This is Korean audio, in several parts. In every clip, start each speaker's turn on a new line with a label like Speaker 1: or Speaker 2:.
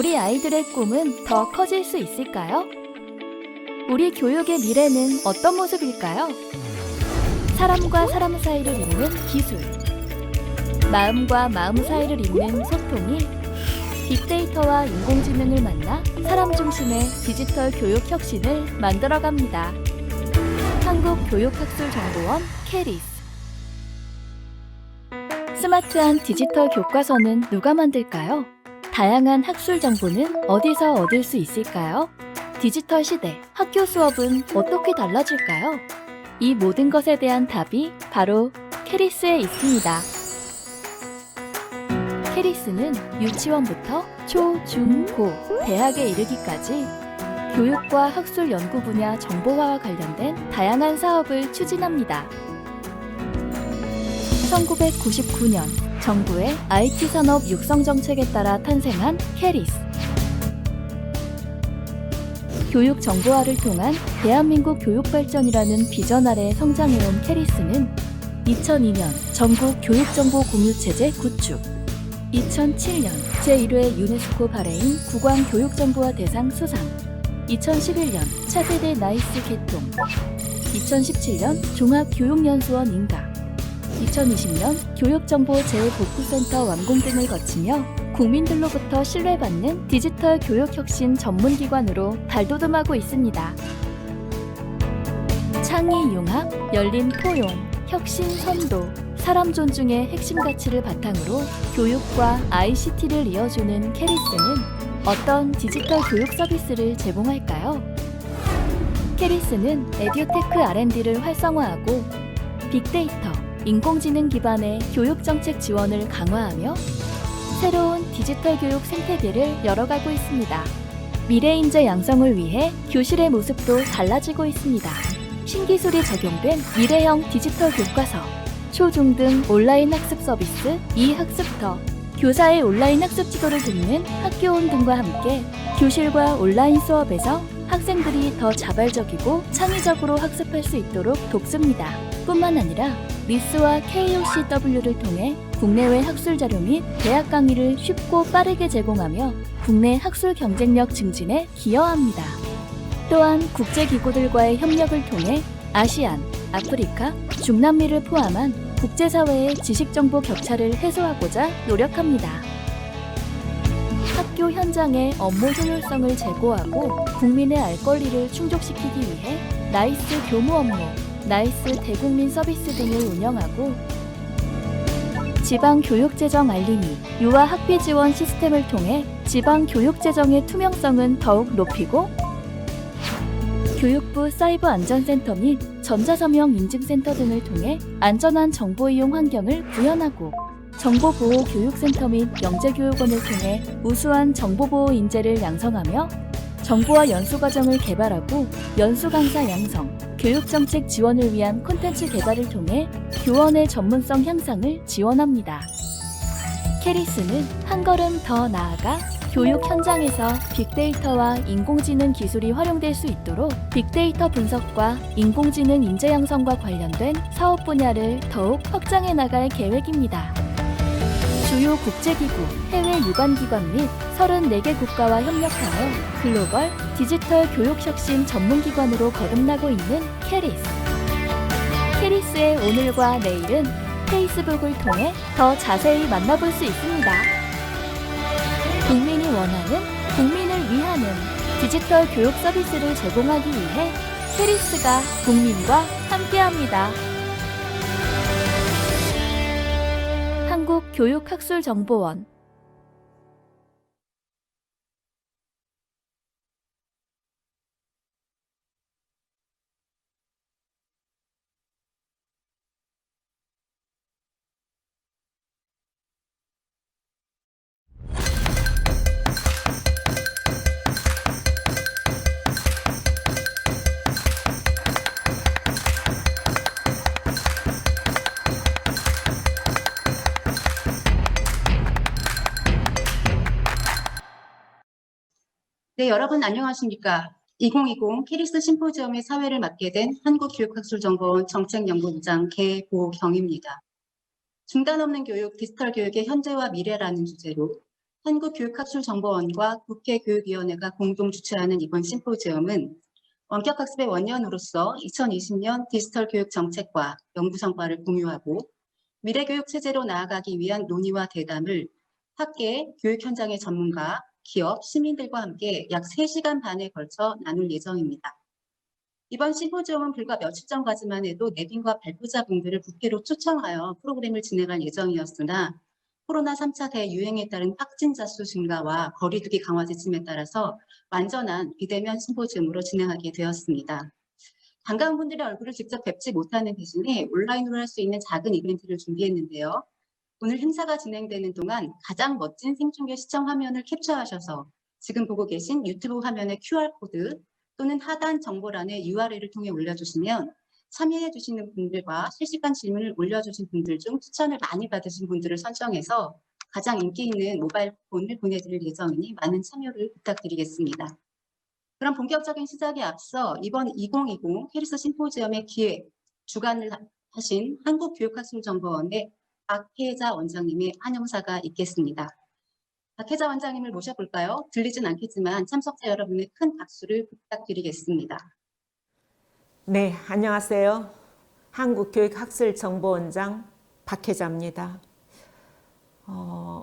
Speaker 1: 우리 아이들의 꿈은 더 커질 수 있을까요? 우리 교육의 미래는 어떤 모습일까요? 사람과 사람 사이를 잇는 기술, 마음과 마음 사이를 잇는 소통이 빅데이터와 인공지능을 만나 사람 중심의 디지털 교육 혁신을 만들어갑니다. 한국교육학술정보원 캐리스. 스마트한 디지털 교과서는 누가 만들까요? 다양한 학술 정보는 어디서 얻을 수 있을까요? 디지털 시대, 학교 수업은 어떻게 달라질까요? 이 모든 것에 대한 답이 바로 캐리스에 있습니다. 캐리스는 유치원부터 초, 중, 고, 대학에 이르기까지 교육과 학술 연구 분야 정보화와 관련된 다양한 사업을 추진합니다. 1999년 정부의 IT 산업 육성 정책에 따라 탄생한 캐리스. 교육 정보화를 통한 대한민국 교육 발전이라는 비전 아래 성장해온 캐리스는 2002년 전국 교육정보 공유체제 구축, 2007년 제1회 유네스코 바레인 국왕교육정보화 대상 수상, 2011년 차세대 나이스 개통, 2017년 종합교육연수원 인가, 2020년 교육정보 재복구센터 완공 등을 거치며 국민들로부터 신뢰받는 디지털 교육혁신 전문기관으로 발돋움하고 있습니다. 창의 융합, 열린 포용, 혁신 선도, 사람 존중의 핵심 가치를 바탕으로 교육과 ICT를 이어주는 캐리스는 어떤 디지털 교육 서비스를 제공할까요? 캐리스는 에듀테크 R&D를 활성화하고 빅데이터, 인공지능 기반의 교육정책 지원을 강화하며 새로운 디지털 교육 생태계를 열어가고 있습니다. 미래 인재 양성을 위해 교실의 모습도 달라지고 있습니다. 신기술이 적용된 미래형 디지털 교과서, 초중등 온라인 학습 서비스 이학습터, 교사의 온라인 학습 지도를 돕는 학교온 등과 함께 교실과 온라인 수업에서 학생들이 더 자발적이고 창의적으로 학습할 수 있도록 돕습니다. 뿐만 아니라 리스와 KOCW를 통해 국내외 학술 자료 및 대학 강의를 쉽고 빠르게 제공하며 국내 학술 경쟁력 증진에 기여합니다. 또한 국제기구들과의 협력을 통해 아시안, 아프리카, 중남미를 포함한 국제사회의 지식정보 격차를 해소하고자 노력합니다. 학교 현장의 업무 효율성을 제고하고 국민의 알 권리를 충족시키기 위해 나이스 교무 업무, 나이스 대국민 서비스 등을 운영하고 지방교육재정 알림이, 유아 학비 지원 시스템을 통해 지방교육재정의 투명성은 더욱 높이고 교육부 사이버 안전센터 및 전자서명 인증센터 등을 통해 안전한 정보 이용 환경을 구현하고 정보보호교육센터 및 영재교육원을 통해 우수한 정보보호 인재를 양성하며 정보화 연수과정을 개발하고 연수강사 양성, 교육정책 지원을 위한 콘텐츠 개발을 통해 교원의 전문성 향상을 지원합니다. 캐리스는 한 걸음 더 나아가 교육 현장에서 빅데이터와 인공지능 기술이 활용될 수 있도록 빅데이터 분석과 인공지능 인재 양성과 관련된 사업 분야를 더욱 확장해 나갈 계획입니다. 주요 국제기구, 해외 유관기관 및 34개 국가와 협력하여 글로벌 디지털 교육혁신 전문기관으로 거듭나고 있는 캐리스. 캐리스의 오늘과 내일은 페이스북을 통해 더 자세히 만나볼 수 있습니다. 국민이 원하는, 국민을 위하는 디지털 교육 서비스를 제공하기 위해 캐리스가 국민과 함께합니다. 한국교육학술정보원.
Speaker 2: 네, 여러분 안녕하십니까? 2020 캐리스 심포지엄의 사회를 맡게 된 한국교육학술정보원 정책연구부장 개보경입니다. 중단 없는 교육, 디지털 교육의 현재와 미래라는 주제로 한국교육학술정보원과 국회교육위원회가 공동 주최하는 이번 심포지엄은 원격학습의 원년으로서 2020년 디지털 교육 정책과 연구 성과를 공유하고 미래교육 체제로 나아가기 위한 논의와 대담을 학계, 교육 현장의 전문가, 기업, 시민들과 함께 약 3시간 반에 걸쳐 나눌 예정입니다. 이번 심포지엄은 불과 며칠 전까지만 해도 내빈과 발표자분들을 국회로 초청하여 프로그램을 진행할 예정이었으나 코로나 3차 대유행에 따른 확진자 수 증가와 거리두기 강화 지침에 따라서 완전한 비대면 심포지엄으로 진행하게 되었습니다. 반가운 분들의 얼굴을 직접 뵙지 못하는 대신에 온라인으로 할 수 있는 작은 이벤트를 준비했는데요. 오늘 행사가 진행되는 동안 가장 멋진 생중계 시청 화면을 캡처하셔서 지금 보고 계신 유튜브 화면의 QR코드 또는 하단 정보란의 URL을 통해 올려주시면 참여해 주시는 분들과 실시간 질문을 올려주신 분들 중 추천을 많이 받으신 분들을 선정해서 가장 인기 있는 모바일 폰을 보내드릴 예정이니 많은 참여를 부탁드리겠습니다. 그럼 본격적인 시작에 앞서 이번 2020 캐리스 심포지엄의 기획, 주관을 하신 한국교육학술정보원의 박혜자 원장님의 한영사가 있겠습니다. 박혜자 원장님을 모셔볼까요? 들리진 않겠지만 참석자 여러분의 큰 박수를 부탁드리겠습니다.
Speaker 3: 네, 안녕하세요. 한국교육학술정보원장 박혜자입니다.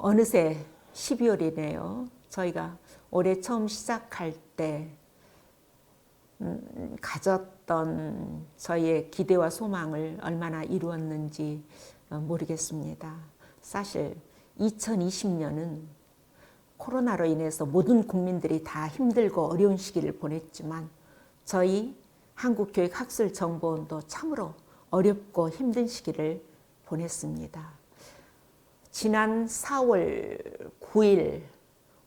Speaker 3: 어느새 12월이네요. 저희가 올해 처음 시작할 때 가졌던 저희의 기대와 소망을 얼마나 이루었는지 모르겠습니다. 사실 2020년은 코로나로 인해서 모든 국민들이 다 힘들고 어려운 시기를 보냈지만 저희 한국교육학술정보원도 참으로 어렵고 힘든 시기를 보냈습니다. 지난 4월 9일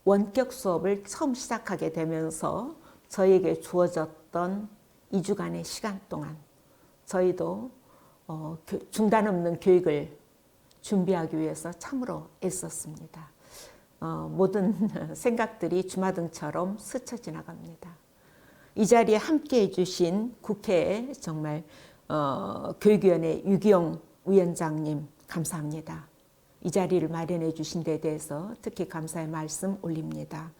Speaker 3: 원격 수업을 처음 시작하게 되면서 저희에게 주어졌던 2주간의 시간 동안 저희도 중단 없는 교육을 준비하기 위해서 참으로 애썼습니다. 모든 생각들이 주마등처럼 스쳐 지나갑니다. 이 자리에 함께해 주신 국회에 정말 교육위원회 유기용 위원장님 감사합니다. 이 자리를 마련해 주신 데 대해서 특히 감사의 말씀 올립니다.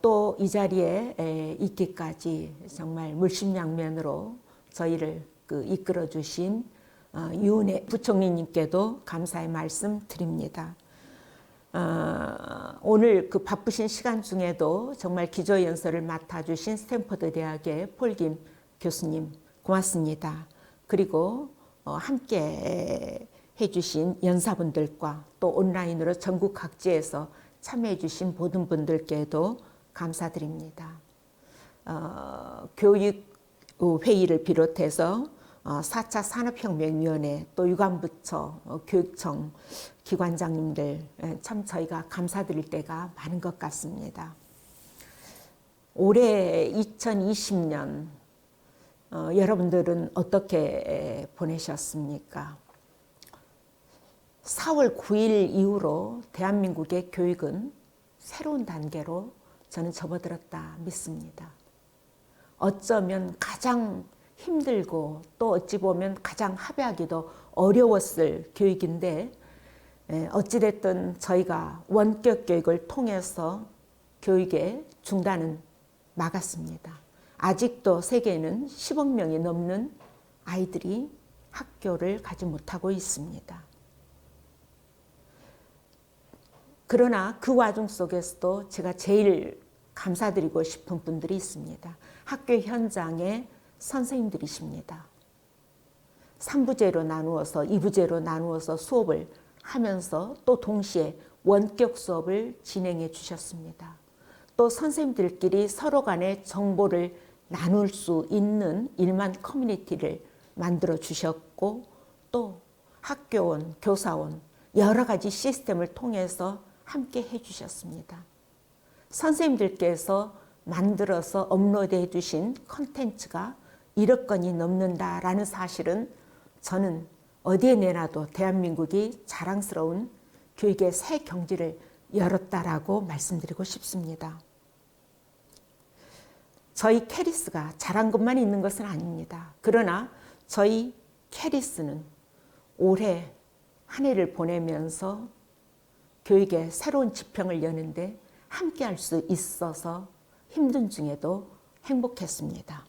Speaker 3: 또 이 자리에 있기까지 정말 물심양면으로 저희를 이끌어 주신 유은혜 부총리님께도 감사의 말씀 드립니다. 오늘 그 바쁘신 시간 중에도 정말 기조연설을 맡아주신 스탠퍼드 대학의 폴김 교수님 고맙습니다. 그리고 함께 해주신 연사분들과 또 온라인으로 전국 각지에서 참여해주신 모든 분들께도 감사드립니다. 교육회의를 비롯해서 4차 산업혁명위원회 또 유관부처 교육청 기관장님들 참 저희가 감사드릴 때가 많은 것 같습니다. 올해 2020년 여러분들은 어떻게 보내셨습니까? 4월 9일 이후로 대한민국의 교육은 새로운 단계로 저는 접어들었다 믿습니다. 어쩌면 가장 힘들고 또 어찌 보면 가장 합의하기도 어려웠을 교육인데 어찌됐든 저희가 원격 교육을 통해서 교육의 중단은 막았습니다. 아직도 세계에는 10억 명이 넘는 아이들이 학교를 가지 못하고 있습니다. 그러나 그 와중 속에서도 제가 제일 감사드리고 싶은 분들이 있습니다. 학교 현장의 선생님들이십니다. 3부제로 나누어서 2부제로 나누어서 수업을 하면서 또 동시에 원격 수업을 진행해 주셨습니다. 또 선생님들끼리 서로 간에 정보를 나눌 수 있는 일만 커뮤니티를 만들어 주셨고 또 학교원, 교사원 여러 가지 시스템을 통해서 함께 해주셨습니다. 선생님들께서 만들어서 업로드해 주신 컨텐츠가 1억 건이 넘는다라는 사실은 저는 어디에 내놔도 대한민국이 자랑스러운 교육의 새 경지를 열었다라고 말씀드리고 싶습니다. 저희 캐리스가 잘한 것만 있는 것은 아닙니다. 그러나 저희 캐리스는 올해 한 해를 보내면서 교육의 새로운 지평을 여는데 함께 할 수 있어서 힘든 중에도 행복했습니다.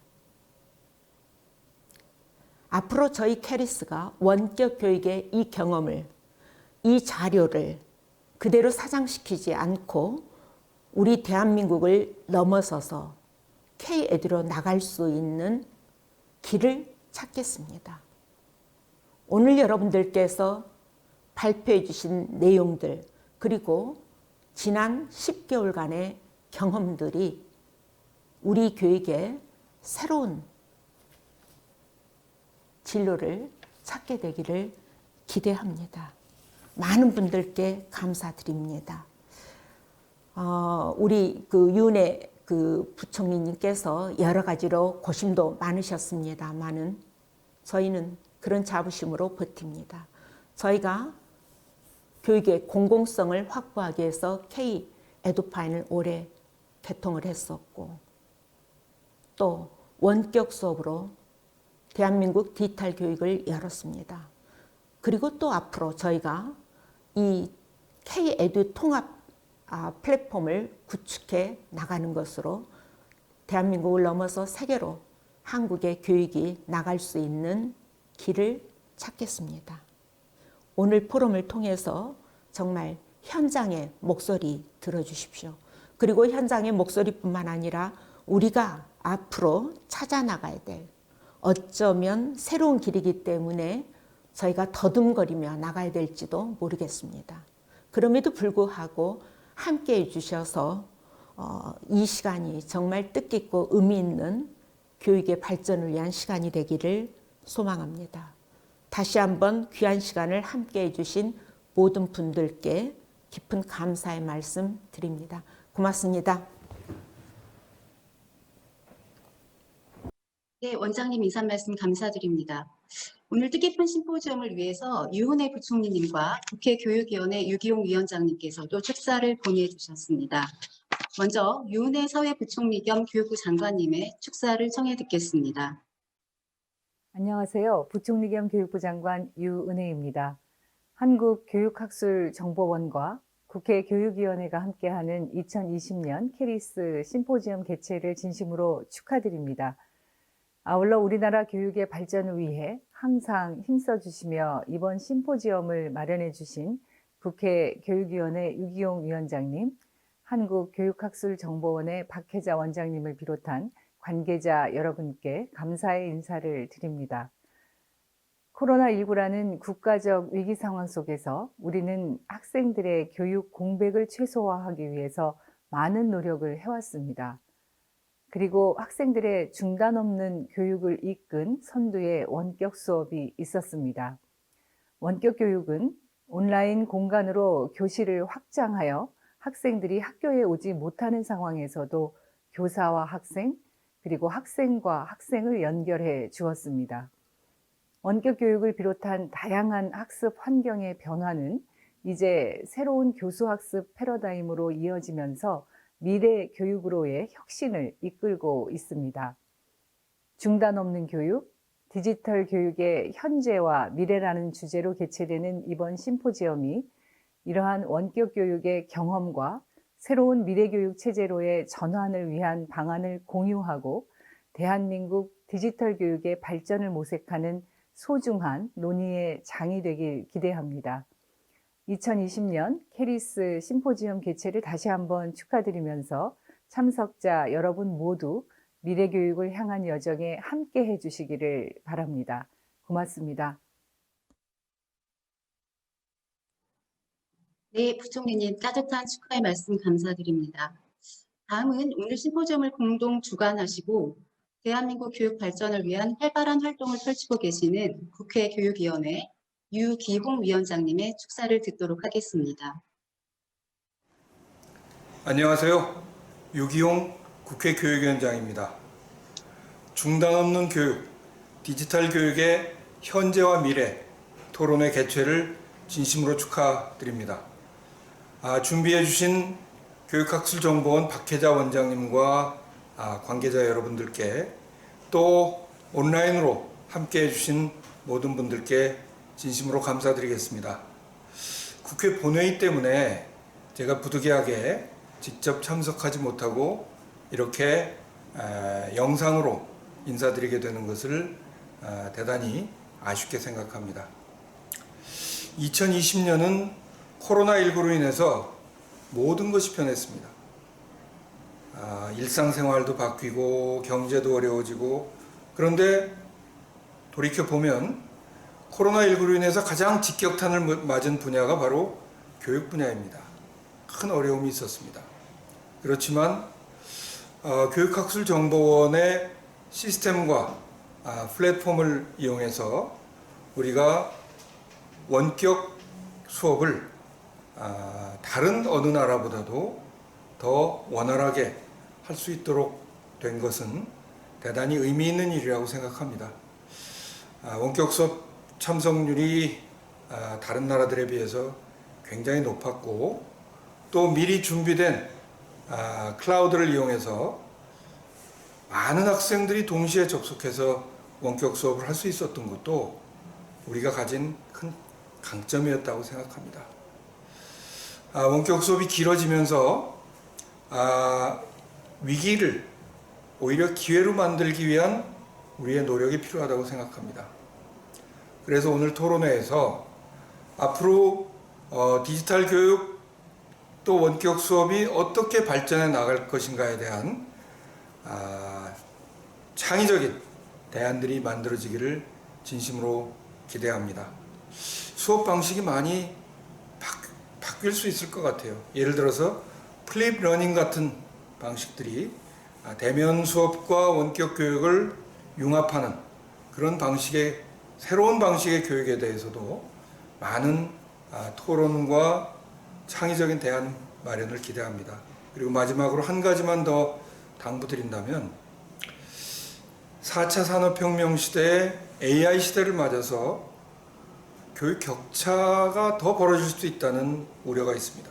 Speaker 3: 앞으로 저희 캐리스가 원격 교육의 이 경험을, 이 자료를 그대로 사장시키지 않고 우리 대한민국을 넘어서서 K-에듀로 나갈 수 있는 길을 찾겠습니다. 오늘 여러분들께서 발표해 주신 내용들, 그리고 지난 10개월간의 경험들이 우리 교육의 새로운 진로를 찾게 되기를 기대합니다. 많은 분들께 감사드립니다. 우리 유은혜 부총리님께서 여러 가지로 고심도 많으셨습니다만은 저희는 그런 자부심으로 버팁니다. 저희가 교육의 공공성을 확보하기 위해서 K-에듀파인을 올해 개통을 했었고, 또 원격 수업으로 대한민국 디지털 교육을 열었습니다. 그리고 또 앞으로 저희가 이 K-에듀 통합 플랫폼을 구축해 나가는 것으로 대한민국을 넘어서 세계로 한국의 교육이 나갈 수 있는 길을 찾겠습니다. 오늘 포럼을 통해서 정말 현장의 목소리 들어주십시오. 그리고 현장의 목소리뿐만 아니라 우리가 앞으로 찾아나가야 될, 어쩌면 새로운 길이기 때문에 저희가 더듬거리며 나가야 될지도 모르겠습니다. 그럼에도 불구하고 함께 해주셔서 이 시간이 정말 뜻깊고 의미 있는 교육의 발전을 위한 시간이 되기를 소망합니다. 다시 한번 귀한 시간을 함께 해주신 모든 분들께 깊은 감사의 말씀 드립니다. 고맙습니다.
Speaker 2: 네, 원장님 인사 말씀 감사드립니다. 오늘 뜻깊은 심포지엄을 위해서 유은혜 부총리님과 국회 교육위원회 유기용 위원장님께서도 축사를 보내주셨습니다. 먼저 유은혜 사회부총리 겸 교육부 장관님의 축사를 청해 듣겠습니다.
Speaker 4: 안녕하세요. 부총리 겸 교육부 장관 유은혜입니다. 한국교육학술정보원과 국회 교육위원회가 함께하는 2020년 캐리스 심포지엄 개최를 진심으로 축하드립니다. 아울러 우리나라 교육의 발전을 위해 항상 힘써주시며 이번 심포지엄을 마련해 주신 국회 교육위원회 유기용 위원장님, 한국교육학술정보원의 박혜자 원장님을 비롯한 관계자 여러분께 감사의 인사를 드립니다. 코로나19라는 국가적 위기 상황 속에서 우리는 학생들의 교육 공백을 최소화하기 위해서 많은 노력을 해왔습니다. 그리고 학생들의 중단 없는 교육을 이끈 선두의 원격 수업이 있었습니다. 원격 교육은 온라인 공간으로 교실을 확장하여 학생들이 학교에 오지 못하는 상황에서도 교사와 학생, 그리고 학생과 학생을 연결해 주었습니다. 원격 교육을 비롯한 다양한 학습 환경의 변화는 이제 새로운 교수학습 패러다임으로 이어지면서 미래 교육으로의 혁신을 이끌고 있습니다. 중단 없는 교육, 디지털 교육의 현재와 미래라는 주제로 개최되는 이번 심포지엄이 이러한 원격 교육의 경험과 새로운 미래 교육 체제로의 전환을 위한 방안을 공유하고 대한민국 디지털 교육의 발전을 모색하는 소중한 논의의 장이 되길 기대합니다. 2020년 캐리스 심포지엄 개최를 다시 한번 축하드리면서 참석자 여러분 모두 미래 교육을 향한 여정에 함께 해주시기를 바랍니다. 고맙습니다.
Speaker 2: 네, 부총리님 따뜻한 축하의 말씀 감사드립니다. 다음은 오늘 심포지엄을 공동 주관하시고 대한민국 교육 발전을 위한 활발한 활동을 펼치고 계시는 국회 교육위원회 유기홍 위원장님의 축사를 듣도록 하겠습니다.
Speaker 5: 안녕하세요. 유기홍 국회 교육위원장입니다. 중단 없는 교육, 디지털 교육의 현재와 미래 토론회 개최를 진심으로 축하드립니다. 준비해 주신 교육학술정보원 박혜자 원장님과 관계자 여러분들께 또 온라인으로 함께 해주신 모든 분들께 진심으로 감사드리겠습니다. 국회 본회의 때문에 제가 부득이하게 직접 참석하지 못하고 이렇게 영상으로 인사드리게 되는 것을 대단히 아쉽게 생각합니다. 2020년은 코로나19로 인해서 모든 것이 변했습니다. 일상생활도 바뀌고 경제도 어려워지고, 그런데 돌이켜보면 코로나19로 인해서 가장 직격탄을 맞은 분야가 바로 교육 분야입니다. 큰 어려움이 있었습니다. 그렇지만 교육학술정보원의 시스템과 플랫폼을 이용해서 우리가 원격 수업을 다른 어느 나라보다도 더 원활하게 할 수 있도록 된 것은 대단히 의미 있는 일이라고 생각합니다. 원격 수업 참석률이 다른 나라들에 비해서 굉장히 높았고, 또 미리 준비된 클라우드를 이용해서 많은 학생들이 동시에 접속해서 원격 수업을 할 수 있었던 것도 우리가 가진 큰 강점이었다고 생각합니다. 원격 수업이 길어지면서 위기를 오히려 기회로 만들기 위한 우리의 노력이 필요하다고 생각합니다. 그래서 오늘 토론회에서 앞으로 디지털 교육 또 원격 수업이 어떻게 발전해 나갈 것인가에 대한 창의적인 대안들이 만들어지기를 진심으로 기대합니다. 수업 방식이 많이 바뀔 수 있을 것 같아요. 예를 들어서 플립 러닝 같은 방식들이 대면 수업과 원격 교육을 융합하는 그런 방식의, 새로운 방식의 교육에 대해서도 많은 토론과 창의적인 대안 마련을 기대합니다. 그리고 마지막으로 한 가지만 더 당부드린다면, 4차 산업혁명 시대에 AI 시대를 맞아서 교육 격차가 더 벌어질 수도 있다는 우려가 있습니다.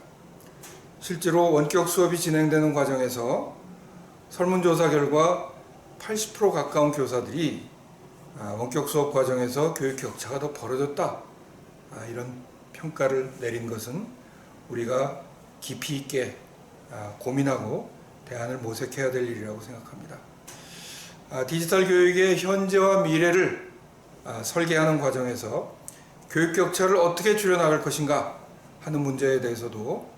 Speaker 5: 실제로 원격 수업이 진행되는 과정에서 설문조사 결과 80% 가까운 교사들이 원격 수업 과정에서 교육 격차가 더 벌어졌다, 이런 평가를 내린 것은 우리가 깊이 있게 고민하고 대안을 모색해야 될 일이라고 생각합니다. 디지털 교육의 현재와 미래를 설계하는 과정에서 교육 격차를 어떻게 줄여나갈 것인가 하는 문제에 대해서도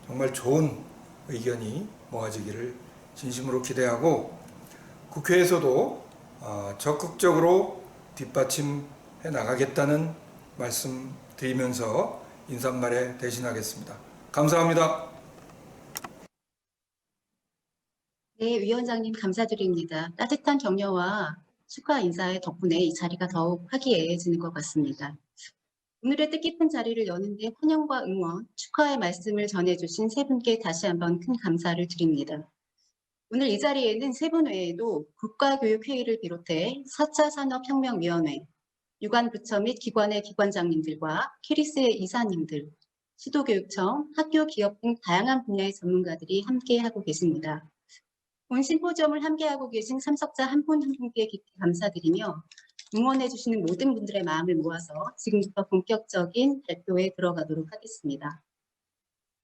Speaker 5: 정말 좋은 의견이 모아지기를 진심으로 기대하고, 국회에서도 적극적으로 뒷받침해 나가겠다는 말씀 드리면서 인사말에 대신하겠습니다. 감사합니다.
Speaker 2: 네, 위원장님 감사드립니다. 따뜻한 격려와 축하 인사의 덕분에 이 자리가 더욱 화기애애해지는 것 같습니다. 오늘의 뜻깊은 자리를 여는데 환영과 응원, 축하의 말씀을 전해주신 세 분께 다시 한번 큰 감사를 드립니다. 오늘 이 자리에는 세 분 외에도 국가교육회의를 비롯해 4차 산업혁명위원회, 유관부처 및 기관의 기관장님들과 캐리스의 이사님들, 시도교육청, 학교, 기업 등 다양한 분야의 전문가들이 함께하고 계십니다. 본 심포지엄을 함께하고 계신 참석자 한 분 한 분께 깊이 감사드리며, 응원해 주시는 모든 분들의 마음을 모아서 지금부터 본격적인 발표에 들어가도록 하겠습니다.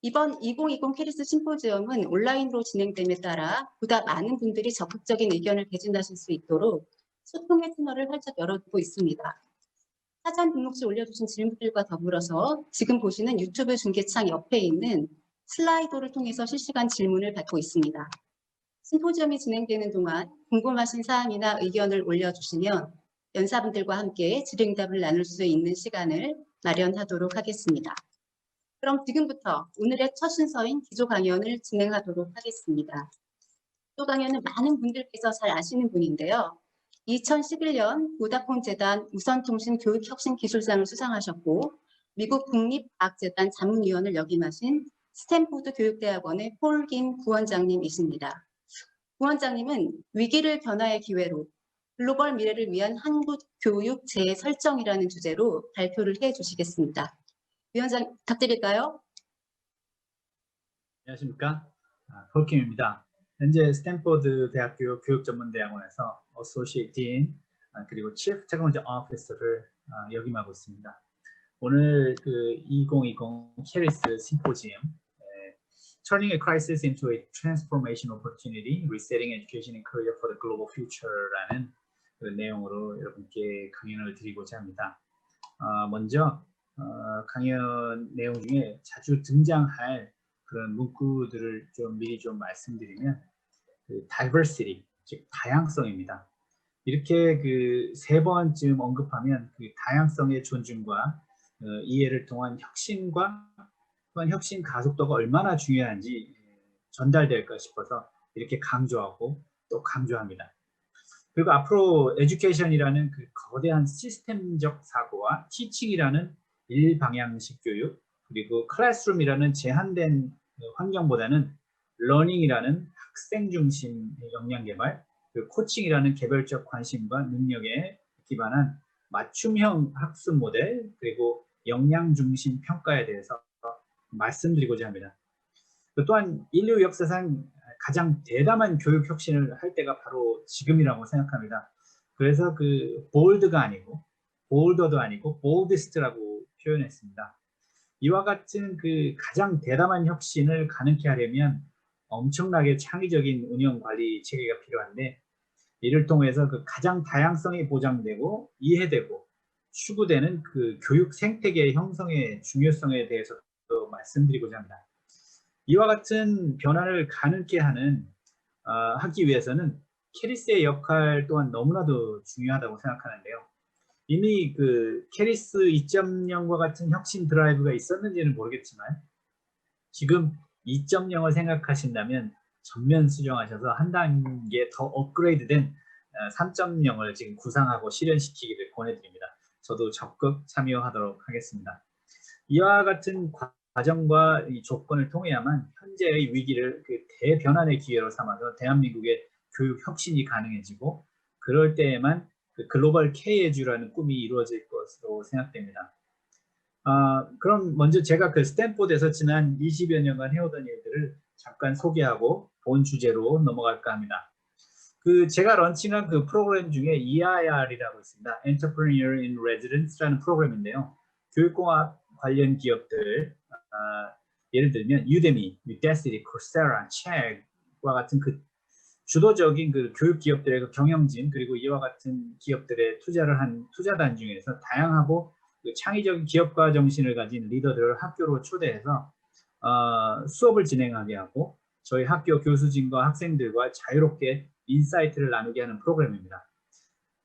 Speaker 2: 이번 2020 캐리스 심포지엄은 온라인으로 진행됨에 따라 보다 많은 분들이 적극적인 의견을 개진하실 수 있도록 소통의 채널을 활짝 열어두고 있습니다. 사전 등록 시 올려주신 질문들과 더불어서 지금 보시는 유튜브 중계창 옆에 있는 슬라이도를 통해서 실시간 질문을 받고 있습니다. 심포지엄이 진행되는 동안 궁금하신 사항이나 의견을 올려주시면 연사분들과 함께 질의응답을 나눌 수 있는 시간을 마련하도록 하겠습니다. 그럼 지금부터 오늘의 첫 순서인 기조 강연을 진행하도록 하겠습니다. 기조 강연은 많은 분들께서 잘 아시는 분인데요. 2011년 보다폰 재단 우선통신 교육혁신기술상을 수상하셨고, 미국 국립과학재단 자문위원을 역임하신 스탠포드 교육대학원의 폴 김 부원장님이십니다. 부원장님은 위기를 변화의 기회로 글로벌 미래를 위한 한국 교육 재설정이라는 주제로 발표를 해주시겠습니다. 위원장 부탁드릴까요?
Speaker 6: 안녕하십니까. 폴킴입니다. 현재 스탠포드 대학교 교육전문대학원에서 어소시에이트 딘 그리고 치프 테크놀로지 오피서를 역임하고 있습니다. 오늘 그 2020 캐리스 심포지엄 Turning a Crisis into a Transformation Opportunity, Resetting Education and Career for the Global Future라는 그 내용으로 여러분께 강연을 드리고자 합니다. 먼저 강연 내용 중에 자주 등장할 그런 문구들을 좀 미리 좀 말씀드리면 그 diversity, 즉 다양성입니다. 이렇게 그 3번쯤 언급하면 그 다양성의 존중과 이해를 통한 혁신과 또한 혁신 가속도가 얼마나 중요한지 전달될까 싶어서 이렇게 강조하고 또 강조합니다. 그리고 앞으로 에듀케이션이라는 그 거대한 시스템적 사고와 티칭이라는 일방향식 교육, 그리고 클래스룸이라는 제한된 환경보다는 러닝이라는 학생 중심 역량 개발, 그리고 코칭이라는 개별적 관심과 능력에 기반한 맞춤형 학습 모델, 그리고 역량 중심 평가에 대해서 말씀드리고자 합니다. 또한 인류 역사상 가장 대담한 교육 혁신을 할 때가 바로 지금이라고 생각합니다. 그래서 그 볼드가 아니고 볼더도 아니고 볼디스트라고 표현했습니다. 이와 같은 그 가장 대담한 혁신을 가능케 하려면 엄청나게 창의적인 운영 관리 체계가 필요한데, 이를 통해서 그 가장 다양성이 보장되고 이해되고 추구되는 그 교육 생태계 형성의 중요성에 대해서도 말씀드리고자 합니다. 이와 같은 변화를 가능케 하기 위해서는 캐리스의 역할 또한 너무나도 중요하다고 생각하는데요. 이미 그 캐리스 2.0과 같은 혁신 드라이브가 있었는지는 모르겠지만 지금 2.0을 생각하신다면 전면 수정하셔서 한 단계 더 업그레이드된 3.0을 지금 구상하고 실현시키기를 권해드립니다. 저도 적극 참여하도록 하겠습니다. 이와 같은 과정과 이 조건을 통해야만 현재의 위기를 그 대변환의 기회로 삼아서 대한민국의 교육 혁신이 가능해지고, 그럴 때에만 그 글로벌 K에듀라는 꿈이 이루어질 것으로 생각됩니다. 그럼 먼저 제가 그 스탠포드에서 지난 20여 년간 해오던 일들을 잠깐 소개하고 본 주제로 넘어갈까 합니다. 그 제가 런칭한 그 프로그램 중에 EIR이라고 있습니다. Entrepreneur in Residence라는 프로그램인데요. 교육공학 관련 기업들, 예를 들면 Udemy, Udacity, Coursera, Chegg과 같은 그 주도적인 그 교육 기업들의 그 경영진, 그리고 이와 같은 기업들의 투자를 한 투자단 중에서 다양하고 그 창의적인 기업가 정신을 가진 리더들을 학교로 초대해서 수업을 진행하게 하고 저희 학교 교수진과 학생들과 자유롭게 인사이트를 나누게 하는 프로그램입니다.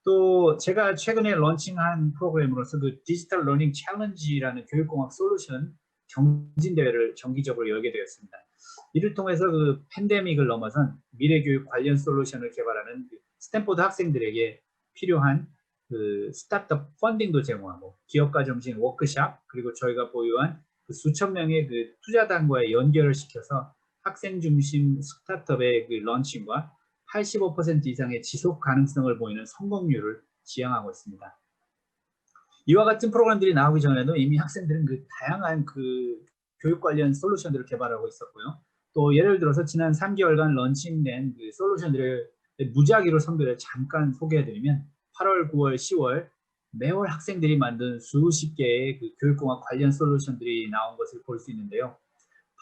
Speaker 6: 또 제가 최근에 런칭한 프로그램으로서 그 디지털 러닝 챌린지라는 교육공학 솔루션 경진대회를 정기적으로 열게 되었습니다. 이를 통해서 그 팬데믹을 넘어선 미래교육 관련 솔루션을 개발하는 그 스탠포드 학생들에게 필요한 그 스타트업 펀딩도 제공하고 기업가 정신 워크샵, 그리고 저희가 보유한 그 수천 명의 그 투자단과의 연결을 시켜서 학생 중심 스타트업의 그 런칭과 85% 이상의 지속 가능성을 보이는 성공률을 지향하고 있습니다. 이와 같은 프로그램들이 나오기 전에도 이미 학생들은 그 다양한 그 교육 관련 솔루션들을 개발하고 있었고요. 또 예를 들어서 지난 3개월간 런칭된 그 솔루션들을 무작위로 선별해 잠깐 소개해드리면 8월, 9월, 10월 매월 학생들이 만든 수십 개의 그 교육공학 관련 솔루션들이 나온 것을 볼 수 있는데요.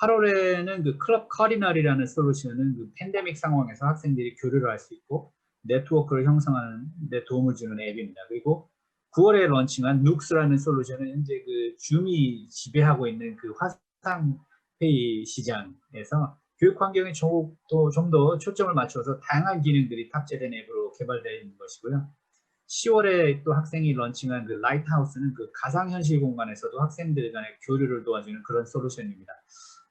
Speaker 6: 8월에는 그 클럽 커리널이라는 솔루션은 그 팬데믹 상황에서 학생들이 교류를 할 수 있고 네트워크를 형성하는 데 도움을 주는 앱입니다. 그리고 9월에 런칭한 누크스라는 솔루션은 현재 그 줌이 지배하고 있는 그 화상회의 시장에서 교육 환경에 좀 더 초점을 맞춰서 다양한 기능들이 탑재된 앱으로 개발되어 있는 것이고요. 10월에 또 학생이 런칭한 그 라이트하우스는 그 가상현실 공간에서도 학생들 간의 교류를 도와주는 그런 솔루션입니다.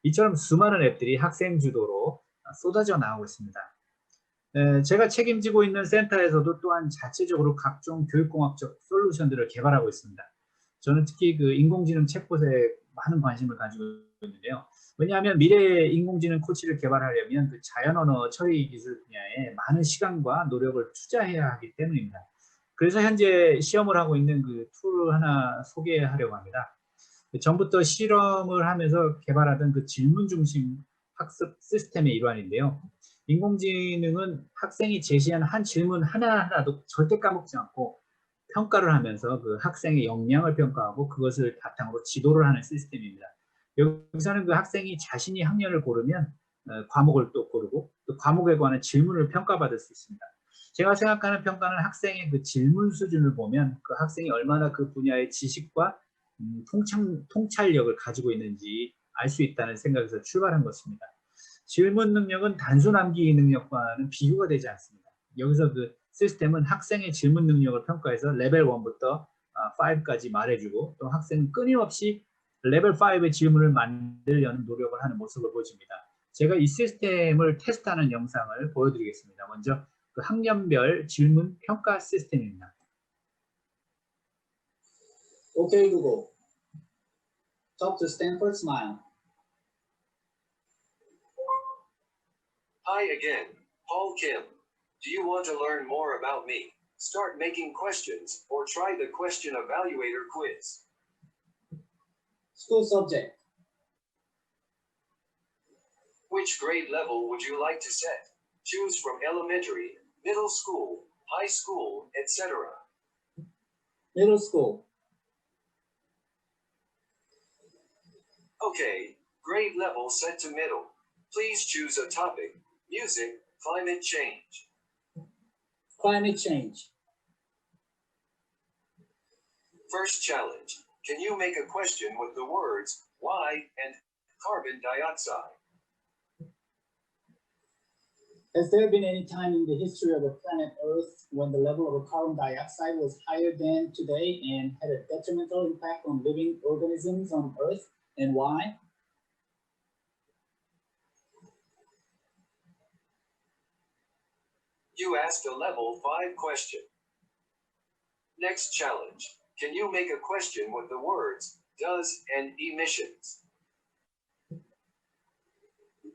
Speaker 6: 이처럼 수많은 앱들이 학생 주도로 쏟아져 나오고 있습니다. 제가 책임지고 있는 센터에서도 또한 자체적으로 각종 교육공학적 솔루션들을 개발하고 있습니다. 저는 특히 그 인공지능 챗봇에 많은 관심을 가지고 있는데요. 왜냐하면 미래 인공지능 코치를 개발하려면 그 자연언어 처리 기술 분야에 많은 시간과 노력을 투자해야 하기 때문입니다. 그래서 현재 시험을 하고 있는 그 툴을 하나 소개하려고 합니다. 전부터 실험을 하면서 개발하던 그 질문 중심 학습 시스템의 일환인데요. 인공지능은 학생이 제시한 한 질문 하나하나도 절대 까먹지 않고 평가를 하면서 그 학생의 역량을 평가하고 그것을 바탕으로 지도를 하는 시스템입니다. 여기서는 그 학생이 자신이 학년을 고르면 과목을 또 고르고 또 과목에 관한 질문을 평가받을 수 있습니다. 제가 생각하는 평가는 학생의 그 질문 수준을 보면 그 학생이 얼마나 그 분야의 지식과 통찰력을 가지고 있는지 알 수 있다는 생각에서 출발한 것입니다. 질문 능력은 단순 암기 능력과는 비교가 되지 않습니다. 여기서 그 시스템은 학생의 질문 능력을 평가해서 레벨 1부터 5까지 말해주고 또 학생은 끊임없이 레벨 5의 질문을 만들려는 노력을 하는 모습을 보여줍니다. 제가 이 시스템을 테스트하는 영상을 보여드리겠습니다. 먼저 그 학년별 질문 평가 시스템입니다.
Speaker 7: Okay, Google. Talk to Stanford Smile.
Speaker 8: Hi again, Paul Kim. Do you want to learn more about me? Start making questions or try the question evaluator quiz.
Speaker 7: School subject.
Speaker 8: Which grade level would you like to set? Choose from elementary, middle school, high school, etc.
Speaker 7: Middle school.
Speaker 8: Okay, grade level set to middle. Please choose a topic: music, climate change.
Speaker 7: Climate change.
Speaker 8: First challenge. Can you make a question with the words why and carbon dioxide?
Speaker 7: Has there been any time in the history of the planet Earth when the level of carbon dioxide was higher than today and had a detrimental impact on living organisms on Earth, and why?
Speaker 8: You asked a level 5 question. Next challenge. Can you make a question with the words does and emissions?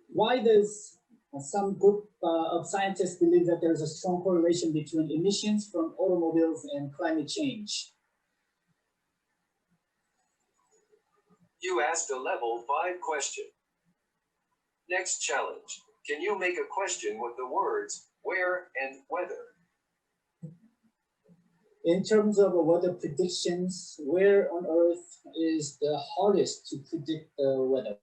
Speaker 7: Why does some group of scientists believe that there is a strong correlation between emissions from automobiles and climate change?
Speaker 8: You asked a level 5 question. Next challenge. Can you make a question with the words where and whether?
Speaker 7: In terms of weather predictions, where on Earth is the hardest to predict the weather?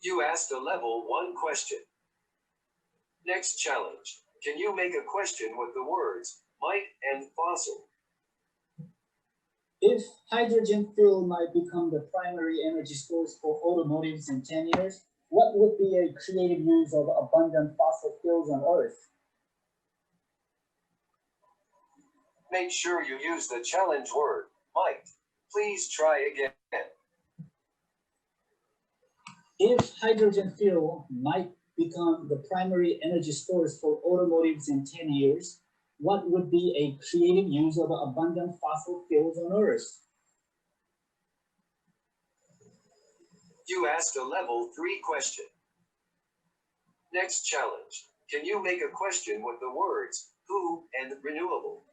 Speaker 8: You asked a level 1 question. Next challenge. Can you make a question with the words might and fossil?
Speaker 7: If hydrogen fuel might become the primary energy source for automotives in 10 years, what would be a creative use of abundant fossil fuels on Earth?
Speaker 8: Make sure you use the challenge word might. Please try again.
Speaker 7: If hydrogen fuel might become the primary energy source for automotives in 10 years, what would be a creative use of abundant fossil fuels on Earth?
Speaker 8: You asked a level 3 question. Next challenge. Can you make a question with the words who and renewable?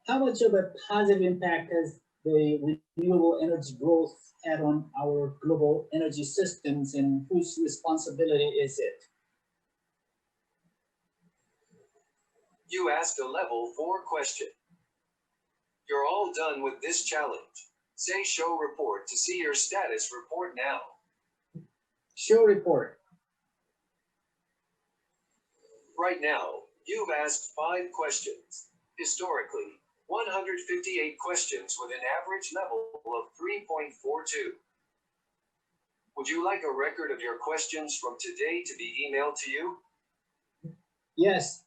Speaker 7: How much of a positive impact has the renewable energy growth had on our global energy systems, and whose responsibility is it?
Speaker 8: You asked a level 4 question. You're all done with this challenge. Say show report to see your status report now.
Speaker 7: Show report.
Speaker 8: Right now, you've asked 5 questions. Historically, 158 questions with an average level of 3.42. Would you like a record of your questions from today to be emailed to you?
Speaker 7: Yes.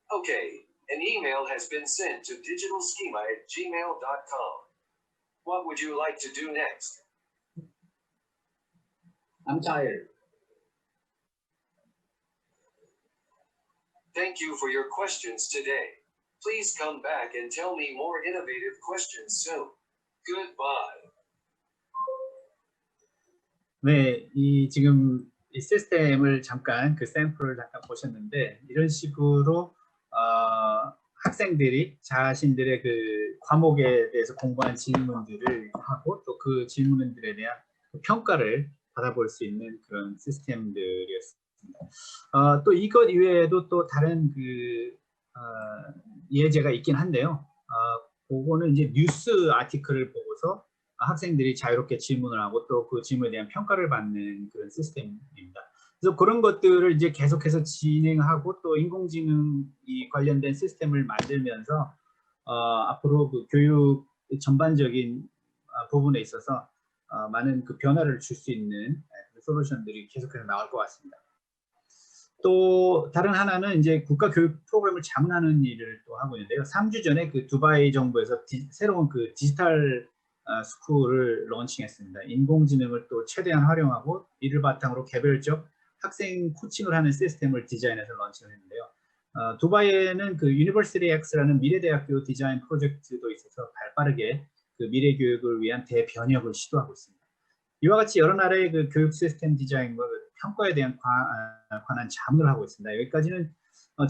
Speaker 8: Okay, an email has been sent to digitalschema@gmail.com. What would you like to do next?
Speaker 7: I'm tired.
Speaker 8: Thank you for your questions today. Please come back and tell me more innovative questions soon. Goodbye.
Speaker 6: 네, 지금 이 시스템을 잠깐 그 샘플을 잠깐 보셨는데 이런 식으로 학생들이 자신들의 그 과목에 대해서 공부한 질문들을 하고 또 그 질문들에 대한 평가를 받아볼 수 있는 그런 시스템들이었습니다. 또 이것 이외에도 또 다른 예제가 있긴 한데요. 그거는 이제 뉴스 아티클을 보고서 학생들이 자유롭게 질문을 하고 또 그 질문에 대한 평가를 받는 그런 시스템입니다. 그래서 그런 것들을 이제 계속해서 진행하고 또 인공지능이 관련된 시스템을 만들면서 앞으로 그 교육 전반적인 부분에 있어서 많은 그 변화를 줄 수 있는 솔루션들이 계속해서 나올 것 같습니다. 또 다른 하나는 이제 국가 교육 프로그램을 자문하는 일을 또 하고 있는데요. 3주 전에 그 두바이 정부에서 새로운 그 디지털 스쿨을 런칭했습니다. 인공지능을 또 최대한 활용하고 이를 바탕으로 개별적 학생 코칭을 하는 시스템을 디자인해서 런칭을 했는데요. 두바이에는 그 유니버시티 X라는 미래대학교 디자인 프로젝트도 있어서 발빠르게 그 미래 교육을 위한 대변혁을 시도하고 있습니다. 이와 같이 여러 나라의 그 교육 시스템 디자인과 그 평가에 대한 관한 자문을 하고 있습니다. 여기까지는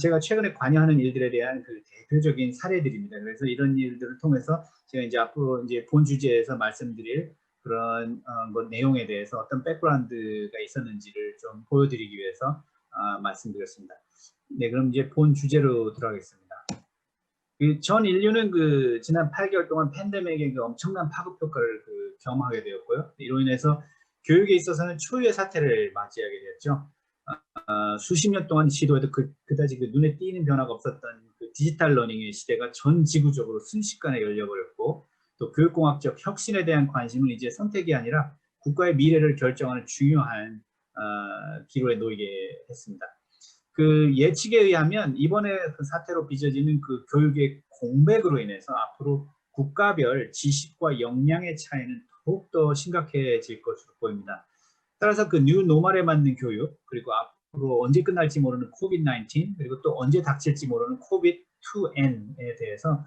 Speaker 6: 제가 최근에 관여하는 일들에 대한 그 대표적인 사례들입니다. 그래서 이런 일들을 통해서 제가 이제 앞으로 이제 본 주제에서 말씀드릴 그런 내용에 대해서 어떤 백그라운드가 있었는지를 좀 보여드리기 위해서 말씀드렸습니다. 네, 그럼 이제 본 주제로 들어가겠습니다. 전 인류는 그 지난 8개월 동안 팬데믹의 그 엄청난 파급 효과를 경험하게 되었고요. 이로 인해서 교육에 있어서는 초유의 사태를 맞이하게 되었죠. 수십 년 동안 시도해도 그다지 그 눈에 띄는 변화가 없었던 그 디지털 러닝의 시대가 전 지구적으로 순식간에 열려버렸고 또 교육공학적 혁신에 대한 관심은 이제 선택이 아니라 국가의 미래를 결정하는 중요한 기로에 놓이게 했습니다. 그 예측에 의하면 이번에 그 사태로 빚어지는 그 교육의 공백으로 인해서 앞으로 국가별 지식과 역량의 차이는 더욱더 심각해질 것으로 보입니다. 따라서 그 뉴 노멀에 맞는 교육, 그리고 앞으로 언제 끝날지 모르는 코비드-19, 그리고 또 언제 닥칠지 모르는 코비드-2N에 대해서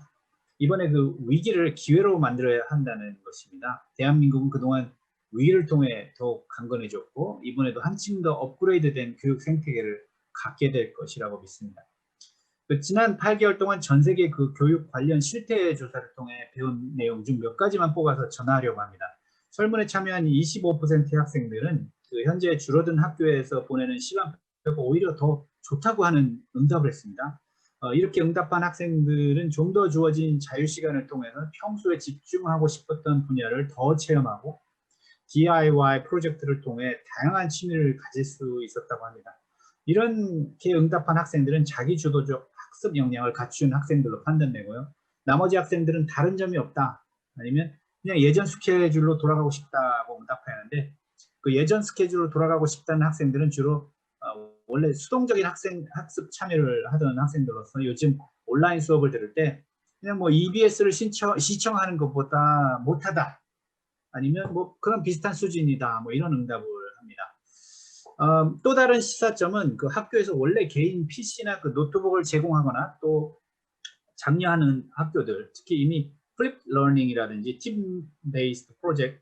Speaker 6: 이번에 그 위기를 기회로 만들어야 한다는 것입니다. 대한민국은 그동안 위기를 통해 더욱 강건해졌고 이번에도 한층 더 업그레이드된 교육 생태계를 갖게 될 것이라고 믿습니다. 지난 8개월 동안 전 세계 그 교육 관련 실태 조사를 통해 배운 내용 중 몇 가지만 뽑아서 전하려고 합니다. 설문에 참여한 25%의 학생들은 그 현재 줄어든 학교에서 보내는 시간표가 오히려 더 좋다고 하는 응답을 했습니다. 이렇게 응답한 학생들은 좀 더 주어진 자유시간을 통해서 평소에 집중하고 싶었던 분야를 더 체험하고 DIY 프로젝트를 통해 다양한 취미를 가질 수 있었다고 합니다. 이렇게 응답한 학생들은 자기주도적 학습 역량을 갖춘 학생들로 판단되고요. 나머지 학생들은 다른 점이 없다, 아니면 그냥 예전 스케줄로 돌아가고 싶다고 응답하는데 그 예전 스케줄로 돌아가고 싶다는 학생들은 주로 원래 수동적인 학습 참여를 하던 학생들로서 요즘 온라인 수업을 들을 때 그냥 뭐 EBS를 시청하는 것보다 못하다, 아니면 뭐 그런 비슷한 수준이다, 뭐 이런 응답을 합니다. 또 다른 시사점은 그 학교에서 원래 개인 PC나 그 노트북을 제공하거나 또 장려하는 학교들, 특히 이미 플립 러닝이라든지 팀 베이스드 프로젝트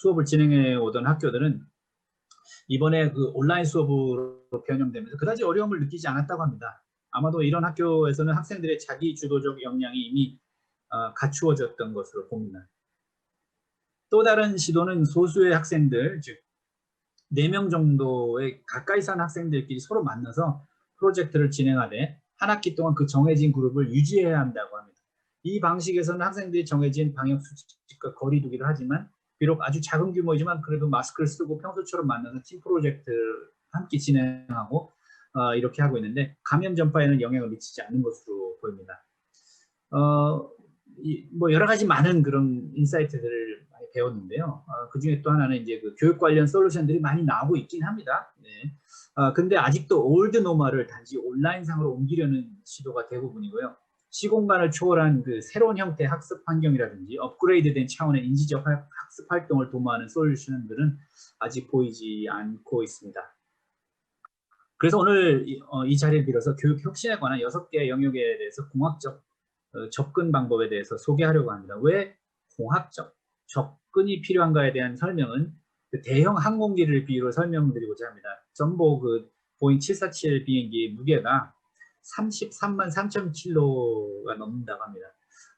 Speaker 6: 수업을 진행해 오던 학교들은 이번에 그 온라인 수업으로 변형되면서 그다지 어려움을 느끼지 않았다고 합니다. 아마도 이런 학교에서는 학생들의 자기 주도적 역량이 이미 갖추어졌던 것으로 봅니다. 또 다른 시도는 소수의 학생들, 즉 4명 정도의 가까이 사는 학생들끼리 서로 만나서 프로젝트를 진행하되 한 학기 동안 그 정해진 그룹을 유지해야 한다고 합니다. 이 방식에서는 학생들이 정해진 방역 수칙과 거리 두기를 하지만 비록 아주 작은 규모이지만 그래도 마스크를 쓰고 평소처럼 만나서 팀 프로젝트를 함께 진행하고 이렇게 하고 있는데 감염 전파에는 영향을 미치지 않는 것으로 보입니다. 뭐 여러 가지 많은 그런 인사이트들을 많이 배웠는데요. 그 중에 또 하나는 이제 그 교육 관련 솔루션들이 많이 나오고 있긴 합니다. 네. 근데 아직도 올드 노멀을 단지 온라인상으로 옮기려는 시도가 대부분이고요. 시공간을 초월한 그 새로운 형태의 학습 환경이라든지 업그레이드된 차원의 인지적 학습 활동을 도모하는 솔루션들은 아직 보이지 않고 있습니다. 그래서 오늘 이 자리를 빌어서 교육 혁신에 관한 6개의 영역에 대해서 공학적 접근 방법에 대해서 소개하려고 합니다. 왜 공학적 접근이 필요한가에 대한 설명은 그 대형 항공기를 비유로 설명드리고자 합니다. 전보 그 보잉 747 비행기의 무게가 33만 3천 킬로가 넘는다고 합니다.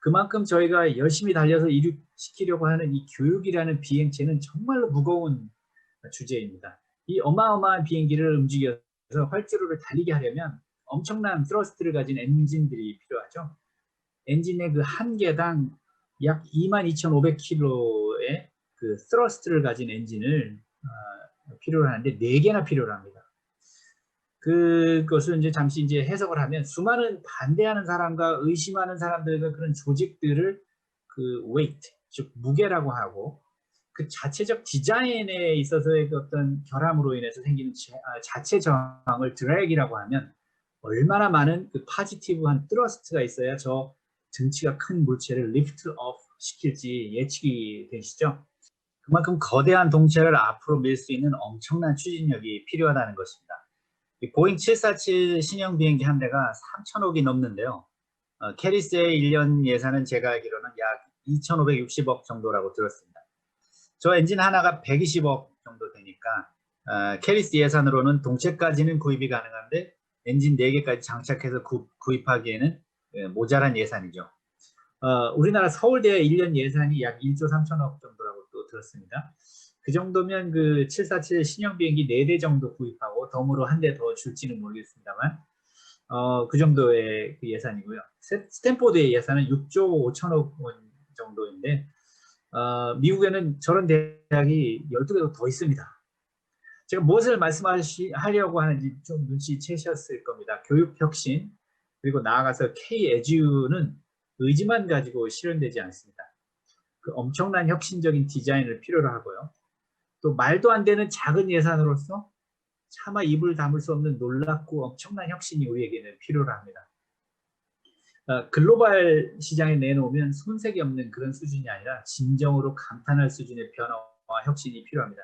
Speaker 6: 그만큼 저희가 열심히 달려서 이륙시키려고 하는 이 교육이라는 비행체는 정말로 무거운 주제입니다. 이 어마어마한 비행기를 움직여서 활주로를 달리게 하려면 엄청난 스러스트를 가진 엔진들이 필요하죠. 엔진의 그 한 개당 약 22,500kg의 그 스러스트를 가진 엔진을 필요로 하는데 4개나 필요로 합니다. 그것을 이제 잠시 이제 해석을 하면 수많은 반대하는 사람과 의심하는 사람들과 그런 조직들을 그 weight, 즉 무게라고 하고 그 자체적 디자인에 있어서의 그 어떤 결함으로 인해서 생기는 자체 저항을 드래그라고 하면 얼마나 많은 그 파지티브한 트러스트가 있어야 저 등치가 큰 물체를 리프트 업 시킬지 예측이 되시죠. 그만큼 거대한 동체를 앞으로 밀 수 있는 엄청난 추진력이 필요하다는 것입니다. 이 보잉 747 신형 비행기 한 대가 3천억이 넘는데요. 캐리스의 1년 예산은 제가 알기로는 약 2,560억 정도라고 들었습니다. 저 엔진 하나가 120억 정도 되니까 캐리스 예산으로는 동체까지는 구입이 가능한데 엔진 4개까지 장착해서 구입하기에는 모자란 예산이죠. 우리나라 서울대 1년 예산이 약 1조 3천억 정도라고 또 들었습니다. 그 정도면 그 747 신형 비행기 4대 정도 구입하고 덤으로 한 대 더 줄지는 모르겠습니다만 그 정도의 그 예산이고요. 스탠포드의 예산은 6조 5천억 원 정도인데 미국에는 저런 대학이 12개도 더 있습니다. 제가 무엇을 말씀하려고 하는지 좀 눈치채셨을 겁니다. 교육 혁신 그리고 나아가서 K-EDU는 의지만 가지고 실현되지 않습니다. 그 엄청난 혁신적인 디자인을 필요로 하고요. 또 말도 안 되는 작은 예산으로서 차마 입을 다물 수 없는 놀랍고 엄청난 혁신이 우리에게는 필요로 합니다. 글로벌 시장에 내놓으면 손색이 없는 그런 수준이 아니라 진정으로 감탄할 수준의 변화와 혁신이 필요합니다.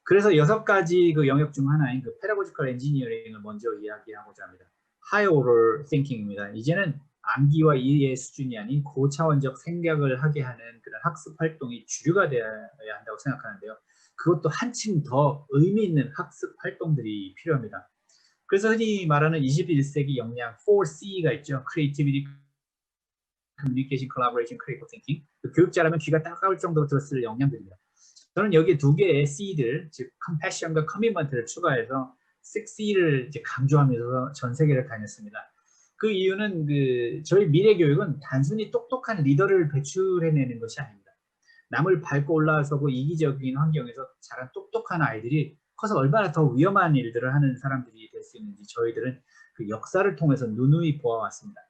Speaker 6: 그래서 6가지 그 영역 중 하나인 그 페다고지컬 엔지니어링을 먼저 이야기하고자 합니다. High Order Thinking입니다. 이제는 암기와 이해 수준이 아닌 고차원적 생각을 하게 하는 그런 학습 활동이 주류가 되어야 한다고 생각하는데요. 그것도 한층 더 의미 있는 학습 활동들이 필요합니다. 그래서 흔히 말하는 21세기 역량 4C가 있죠. Creativity, Communication, Collaboration, Critical Thinking. 교육자라면 귀가 따가울 정도로 들었을 역량들입니다. 저는 여기에 2개의 C들, 즉 Compassion과 Commitment를 추가해서 6C를 이제 강조하면서 전 세계를 다녔습니다. 그 이유는 저희 미래 교육은 단순히 똑똑한 리더를 배출해내는 것이 아닙니다. 남을 밟고 올라서고 이기적인 환경에서 자란 똑똑한 아이들이 커서 얼마나 더 위험한 일들을 하는 사람들이 될 수 있는지 저희들은 그 역사를 통해서 누누이 보아왔습니다.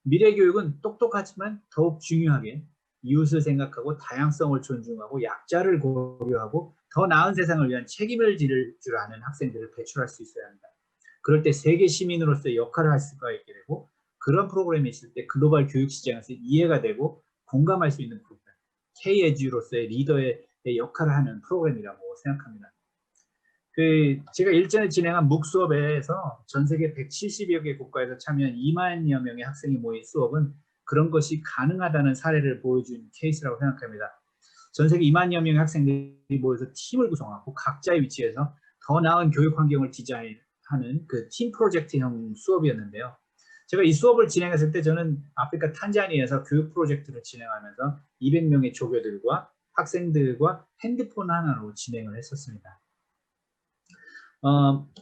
Speaker 6: 미래 교육은 똑똑하지만 더욱 중요하게 이웃을 생각하고 다양성을 존중하고 약자를 고려하고 더 나은 세상을 위한 책임을 질 줄 아는 학생들을 배출할 수 있어야 합니다. 그럴 때 세계 시민으로서의 역할을 할 수가 있게 되고 그런 프로그램이 있을 때 글로벌 교육 시장에서 이해가 되고 공감할 수 있는 프로그램, K-EDU로서의 리더의 역할을 하는 프로그램이라고 생각합니다. 제가 일전에 진행한 묵 수업에서 전 세계 170여 개 국가에서 참여한 2만여 명의 학생이 모인 수업은 그런 것이 가능하다는 사례를 보여준 케이스라고 생각합니다. 전 세계 2만여 명의 학생들이 모여서 팀을 구성하고 각자의 위치에서 더 나은 교육 환경을 디자인하는 그 팀 프로젝트형 수업이었는데요. 제가 이 수업을 진행했을 때 저는 아프리카 탄자니아에서 교육 프로젝트를 진행하면서 200명의 조교들과 학생들과 핸드폰 하나로 진행을 했었습니다.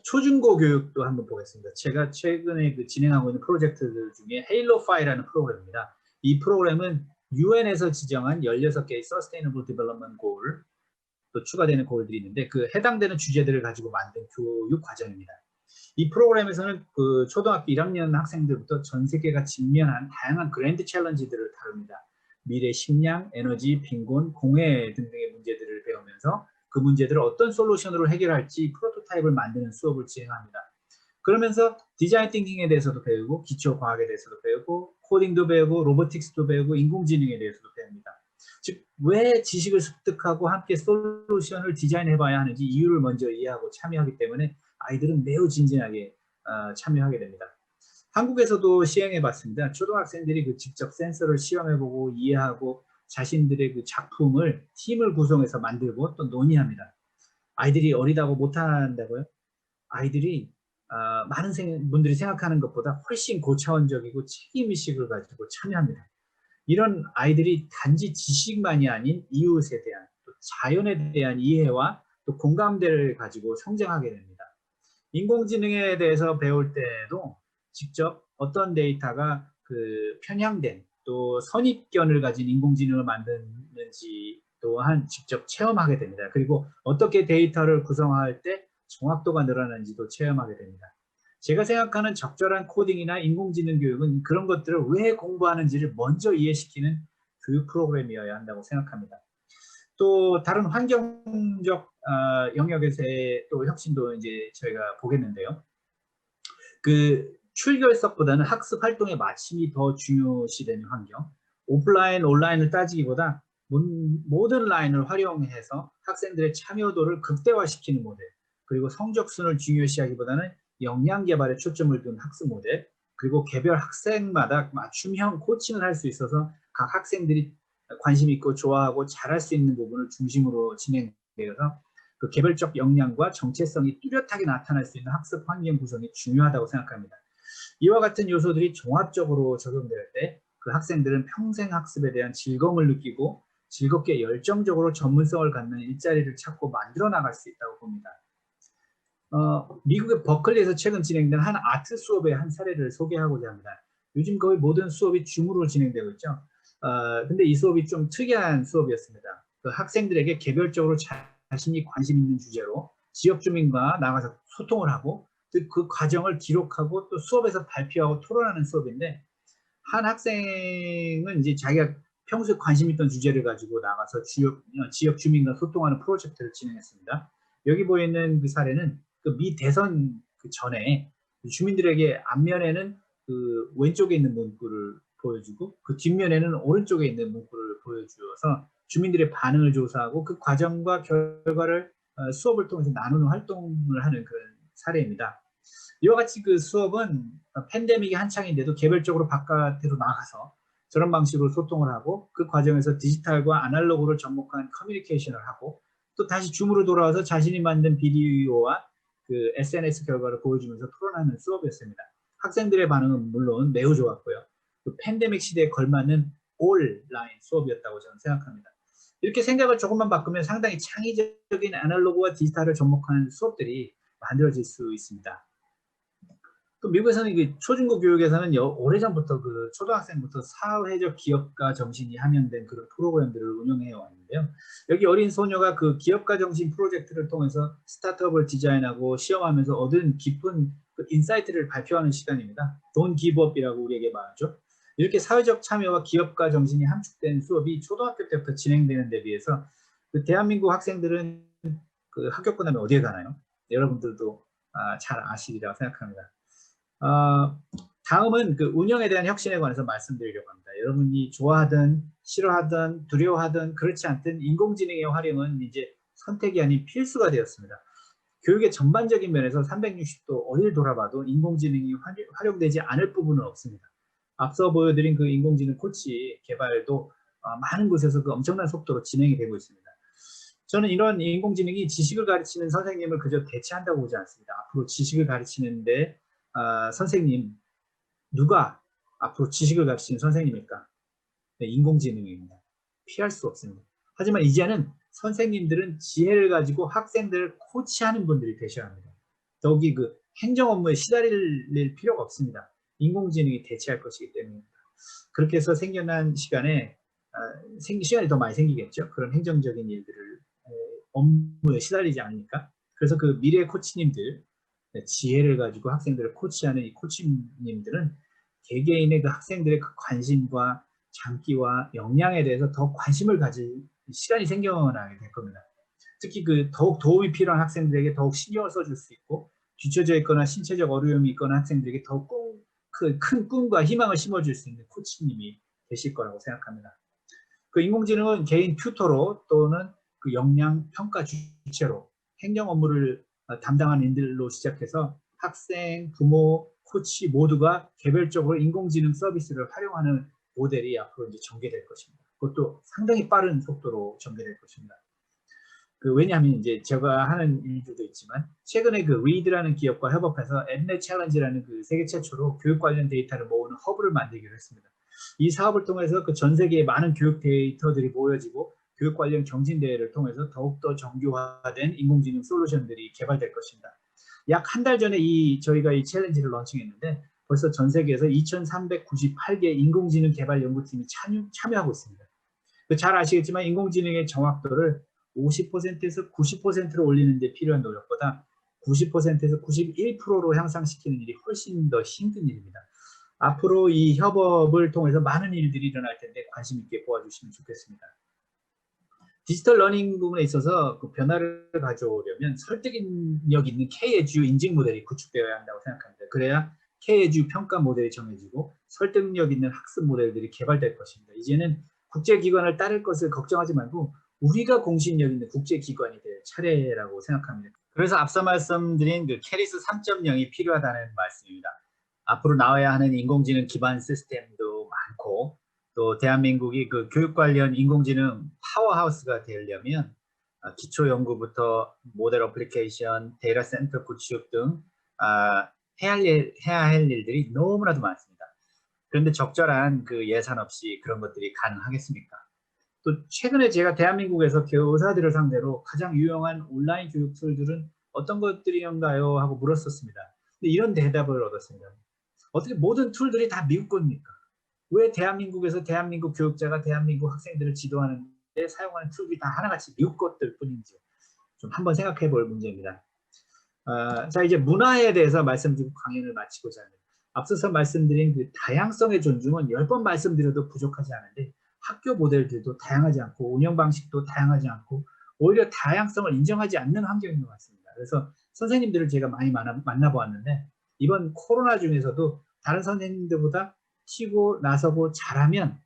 Speaker 6: 초중고 교육도 한번 보겠습니다. 제가 최근에 진행하고 있는 프로젝트들 중에 헤일로5라는 프로그램입니다. 이 프로그램은 UN에서 지정한 16개의 Sustainable Development Goal, 또 추가되는 고울들이 있는데 그 해당되는 주제들을 가지고 만든 교육 과정입니다. 이 프로그램에서는 그 초등학교 1학년 학생들부터 전 세계가 직면한 다양한 그랜드 챌린지들을 다룹니다. 미래 식량, 에너지, 빈곤, 공해 등등의 문제들을 배우면서 그 문제들을 어떤 솔루션으로 해결할지 프로토타입을 만드는 수업을 진행합니다. 그러면서 디자인 띵킹에 대해서도 배우고 기초 과학에 대해서도 배우고 코딩도 배우고 로보틱스도 배우고 인공지능에 대해서도 배웁니다. 즉 왜 지식을 습득하고 함께 솔루션을 디자인해 봐야 하는지 이유를 먼저 이해하고 참여하기 때문에 아이들은 매우 진지하게 참여하게 됩니다. 한국에서도 시행해 봤습니다. 초등학생들이 직접 센서를 시험해 보고 이해하고 자신들의 그 작품을 팀을 구성해서 만들고 또 논의합니다. 아이들이 어리다고 못한다고요? 아이들이 많은 분들이 생각하는 것보다 훨씬 고차원적이고 책임의식을 가지고 참여합니다. 이런 아이들이 단지 지식만이 아닌 이웃에 대한 또 자연에 대한 이해와 또 공감대를 가지고 성장하게 됩니다. 인공지능에 대해서 배울 때도 직접 어떤 데이터가 그 편향된 또 선입견을 가진 인공지능을 만드는지 또한 직접 체험하게 됩니다. 그리고 어떻게 데이터를 구성할 때 정확도가 늘어나는지도 체험하게 됩니다. 제가 생각하는 적절한 코딩이나 인공지능 교육은 그런 것들을 왜 공부하는지를 먼저 이해시키는 교육 프로그램이어야 한다고 생각합니다. 또 다른 환경적 영역에서의 또 혁신도 이제 저희가 보겠는데요. 그 출결석보다는 학습 활동의 마침이 더 중요시되는 환경, 오프라인, 온라인을 따지기보다 모든 라인을 활용해서 학생들의 참여도를 극대화시키는 모델, 그리고 성적순을 중요시하기보다는 역량 개발에 초점을 둔 학습 모델, 그리고 개별 학생마다 맞춤형 코칭을 할 수 있어서 각 학생들이 관심 있고 좋아하고 잘할 수 있는 부분을 중심으로 진행되어서 그 개별적 역량과 정체성이 뚜렷하게 나타날 수 있는 학습 환경 구성이 중요하다고 생각합니다. 이와 같은 요소들이 종합적으로 적용될 때 그 학생들은 평생 학습에 대한 즐거움을 느끼고 즐겁게 열정적으로 전문성을 갖는 일자리를 찾고 만들어 나갈 수 있다고 봅니다. 미국의 버클리에서 최근 진행된 한 아트 수업의 한 사례를 소개하고자 합니다. 요즘 거의 모든 수업이 줌으로 진행되고 있죠. 근데 이 수업이 좀 특이한 수업이었습니다. 그 학생들에게 개별적으로 자신이 관심 있는 주제로 지역 주민과 나가서 소통을 하고 그 과정을 기록하고 또 수업에서 발표하고 토론하는 수업인데, 한 학생은 이제 자기가 평소에 관심 있던 주제를 가지고 나가서 지역 주민과 소통하는 프로젝트를 진행했습니다. 여기 보이는 그 사례는 그 미 대선 그 전에 주민들에게 앞면에는 그 왼쪽에 있는 문구를 보여주고 그 뒷면에는 오른쪽에 있는 문구를 보여주어서 주민들의 반응을 조사하고 그 과정과 결과를 수업을 통해서 나누는 활동을 하는 그런 사례입니다. 이와 같이 그 수업은 팬데믹이 한창인데도 개별적으로 바깥으로 나가서 저런 방식으로 소통을 하고 그 과정에서 디지털과 아날로그를 접목한 커뮤니케이션을 하고 또 다시 줌으로 돌아와서 자신이 만든 비디오와 그 SNS 결과를 보여주면서 토론하는 수업이었습니다. 학생들의 반응은 물론 매우 좋았고요. 그 팬데믹 시대에 걸맞는 온라인 수업이었다고 저는 생각합니다. 이렇게 생각을 조금만 바꾸면 상당히 창의적인 아날로그와 디지털을 접목하는 수업들이 만들어질 수 있습니다. 또 미국에서는 초중고 교육에서는 오래전부터 그 초등학생부터 사회적 기업가 정신이 함양된 그런 프로그램들을 운영해 왔는데요. 여기 어린 소녀가 그 기업가 정신 프로젝트를 통해서 스타트업을 디자인하고 시험하면서 얻은 깊은 그 인사이트를 발표하는 시간입니다. Don't give up이라고 우리에게 말하죠. 이렇게 사회적 참여와 기업가 정신이 함축된 수업이 초등학교 때부터 진행되는 데 비해서 그 대한민국 학생들은 그 학교 끝나면 어디에 가나요? 여러분들도 잘 아시리라고 생각합니다. 다음은 그 운영에 대한 혁신에 관해서 말씀드리려고 합니다. 여러분이 좋아하든 싫어하든 두려워하든 그렇지 않든 인공지능의 활용은 이제 선택이 아닌 필수가 되었습니다. 교육의 전반적인 면에서 360도 어딜 돌아봐도 인공지능이 활용되지 않을 부분은 없습니다. 앞서 보여드린 그 인공지능 코치 개발도 많은 곳에서 그 엄청난 속도로 진행이 되고 있습니다. 저는 이런 인공지능이 지식을 가르치는 선생님을 그저 대체한다고 보지 않습니다. 앞으로 지식을 가르치는데 선생님, 누가 앞으로 지식을 가르치는 선생님일까? 네, 인공지능입니다. 피할 수 없습니다. 하지만 이제는 선생님들은 지혜를 가지고 학생들을 코치하는 분들이 되셔야 합니다. 더욱이 그 행정 업무에 시달릴 필요가 없습니다. 인공지능이 대체할 것이기 때문입니다. 그렇게 해서 생겨난 시간이 더 많이 생기겠죠. 그런 행정적인 일들을 업무에 시달리지 않으니까. 그래서 그 미래 코치님들, 지혜를 가지고 학생들을 코치하는 이 코치님들은 개개인의 그 학생들의 그 관심과 장기와 역량에 대해서 더 관심을 가질 시간이 생겨나게 될 겁니다. 특히 그 더욱 도움이 필요한 학생들에게 더욱 신경을 써줄 수 있고 뒤처져 있거나 신체적 어려움이 있거나 학생들에게 더욱 큰 꿈과 희망을 심어줄 수 있는 코치님이 되실 거라고 생각합니다. 그 인공지능은 개인 튜터로 또는 그 역량 평가 주체로 행정 업무를 담당하는 인들로 시작해서 학생, 부모, 코치 모두가 개별적으로 인공지능 서비스를 활용하는 모델이 앞으로 이제 전개될 것입니다. 그것도 상당히 빠른 속도로 전개될 것입니다. 왜냐하면 이제 제가 하는 일들도 있지만 최근에 그 리드라는 기업과 협업해서 엠넷 챌린지라는 그 세계 최초로 교육 관련 데이터를 모으는 허브를 만들기로 했습니다. 이 사업을 통해서 그 전 세계의 많은 교육 데이터들이 모여지고 교육 관련 경진 대회를 통해서 더욱더 정교화된 인공지능 솔루션들이 개발될 것입니다. 약 한 달 전에 저희가 이 챌린지를 런칭했는데 벌써 전 세계에서 2,398개 인공지능 개발 연구팀이 참여하고 있습니다. 잘 아시겠지만 인공지능의 정확도를 50%에서 90%로 올리는 데 필요한 노력보다 90%에서 91%로 향상시키는 일이 훨씬 더 힘든 일입니다. 앞으로 이 협업을 통해서 많은 일들이 일어날 텐데 관심 있게 보아주시면 좋겠습니다. 디지털 러닝 부분에 있어서 그 변화를 가져오려면 설득력 있는 K-에듀 인증 모델이 구축되어야 한다고 생각합니다. 그래야 K-에듀 평가 모델이 정해지고 설득력 있는 학습 모델들이 개발될 것입니다. 이제는 국제기관을 따를 것을 걱정하지 말고 우리가 공신력 있는 국제기관이 될 차례라고 생각합니다. 그래서 앞서 말씀드린 그 캐리스 3.0이 필요하다는 말씀입니다. 앞으로 나와야 하는 인공지능 기반 시스템도 많고 또 대한민국이 그 교육 관련 인공지능 파워하우스가 되려면 기초 연구부터 모델 어플리케이션, 데이터 센터 구축 등 해야 할 일들이 너무나도 많습니다. 그런데 적절한 그 예산 없이 그런 것들이 가능하겠습니까? 또 최근에 제가 대한민국에서 교사들을 상대로 가장 유용한 온라인 교육 툴들은 어떤 것들인가요? 하고 물었었습니다. 근데 이런 대답을 얻었습니다. 어떻게 모든 툴들이 다 미국 겁니까? 왜 대한민국에서 대한민국 교육자가 대한민국 학생들을 지도하는 데 사용하는 툴이 다 하나같이 미국 것들 뿐인지 좀 한번 생각해 볼 문제입니다. 자, 이제 문화에 대해서 말씀드리고 강연을 마치고자 합니다. 앞서서 말씀드린 그 다양성의 존중은 10번 말씀드려도 부족하지 않은데 학교 모델들도 다양하지 않고 운영 방식도 다양하지 않고 오히려 다양성을 인정하지 않는 환경인 것 같습니다. 그래서 선생님들을 제가 많이 만나보았는데 이번 코로나 중에서도 다른 선생님들보다 튀고 나서고 잘하면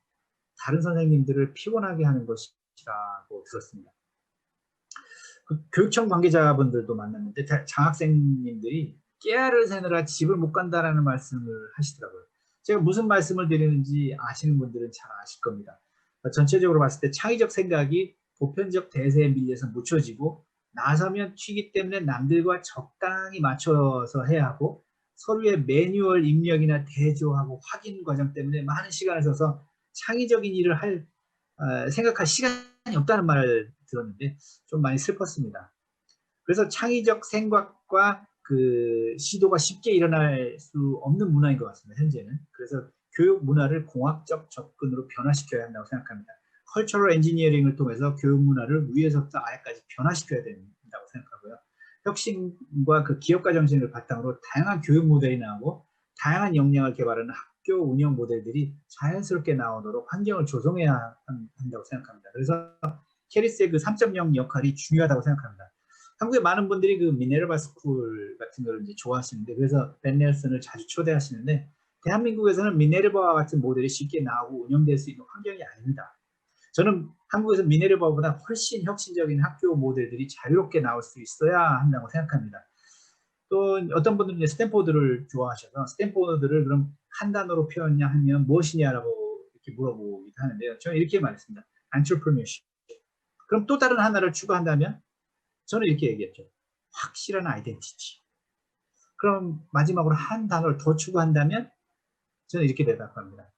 Speaker 6: 다른 선생님들을 피곤하게 하는 것이라고 들었습니다. 그 교육청 관계자분들도 만났는데 장학생님들이 깨알을 새느라 집을 못 간다라는 말씀을 하시더라고요. 제가 무슨 말씀을 드리는지 아시는 분들은 잘 아실 겁니다. 전체적으로 봤을 때 창의적 생각이 보편적 대세에 밀려서 묻혀지고 나서면 튀기 때문에 남들과 적당히 맞춰서 해야 하고 서류의 매뉴얼 입력이나 대조하고 확인 과정 때문에 많은 시간을 써서 창의적인 일을 생각할 시간이 없다는 말을 들었는데 좀 많이 슬펐습니다. 그래서 창의적 생각과 그 시도가 쉽게 일어날 수 없는 문화인 것 같습니다. 현재는. 그래서 교육 문화를 공학적 접근으로 변화시켜야 한다고 생각합니다. 컬처럴 엔지니어링을 통해서 교육 문화를 위에서부터 아래까지 변화시켜야 된다고 생각하고요. 혁신과 그 기업가 정신을 바탕으로 다양한 교육 모델이 나오고 다양한 역량을 개발하는 학교 운영 모델들이 자연스럽게 나오도록 환경을 조성해야 한다고 생각합니다. 그래서 캐리스의 그 3.0 역할이 중요하다고 생각합니다. 한국의 많은 분들이 그 미네르바 스쿨 같은 걸 이제 좋아하시는데 그래서 벤 넬슨을 자주 초대하시는데 대한민국에서는 미네르바와 같은 모델이 쉽게 나오고 운영될 수 있는 환경이 아닙니다. 저는 한국에서 미네르바보다 훨씬 혁신적인 학교 모델들이 자유롭게 나올 수 있어야 한다고 생각합니다. 또 어떤 분들은 스탠포드를 좋아하셔서 스탠포드를 그럼 한 단어로 표현하냐 하면 무엇이냐라고 이렇게 물어보기도 하는데요. 저는 이렇게 말했습니다. entrepreneurship. 그럼 또 다른 하나를 추가한다면 저는 이렇게 얘기했죠. 확실한 아이덴티티. 그럼 마지막으로 한 단어를 더 추가한다면 저는 이렇게 대답합니다.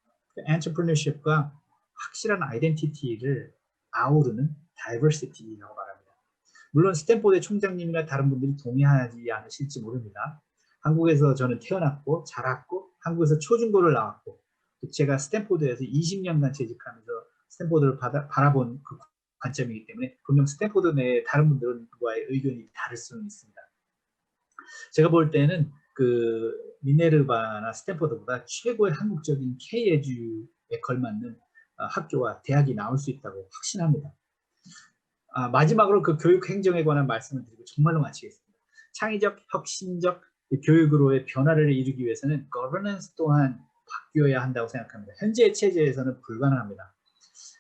Speaker 6: entrepreneurship과 확실한 아이덴티티를 아우르는 diversity라고 말합니다. 물론 스탠포드의 총장님이나 다른 분들이 동의하지 않으실지 모릅니다. 한국에서 저는 태어났고 자랐고 한국에서 초중고를 나왔고 제가 스탠포드에서 20년간 재직하면서 스탠포드를 바라본 그 관점이기 때문에 분명 스탠포드 내에 다른 분들과의 의견이 다를 수는 있습니다. 제가 볼 때는 그 미네르바나 스탠포드보다 최고의 한국적인 K-에듀에 걸맞는 학교와 대학이 나올 수 있다고 확신합니다. 마지막으로 그 교육 행정에 관한 말씀을 드리고 정말로 마치겠습니다. 창의적, 혁신적 교육으로의 변화를 이루기 위해서는 거버넌스 또한 바뀌어야 한다고 생각합니다. 현재의 체제에서는 불가능합니다.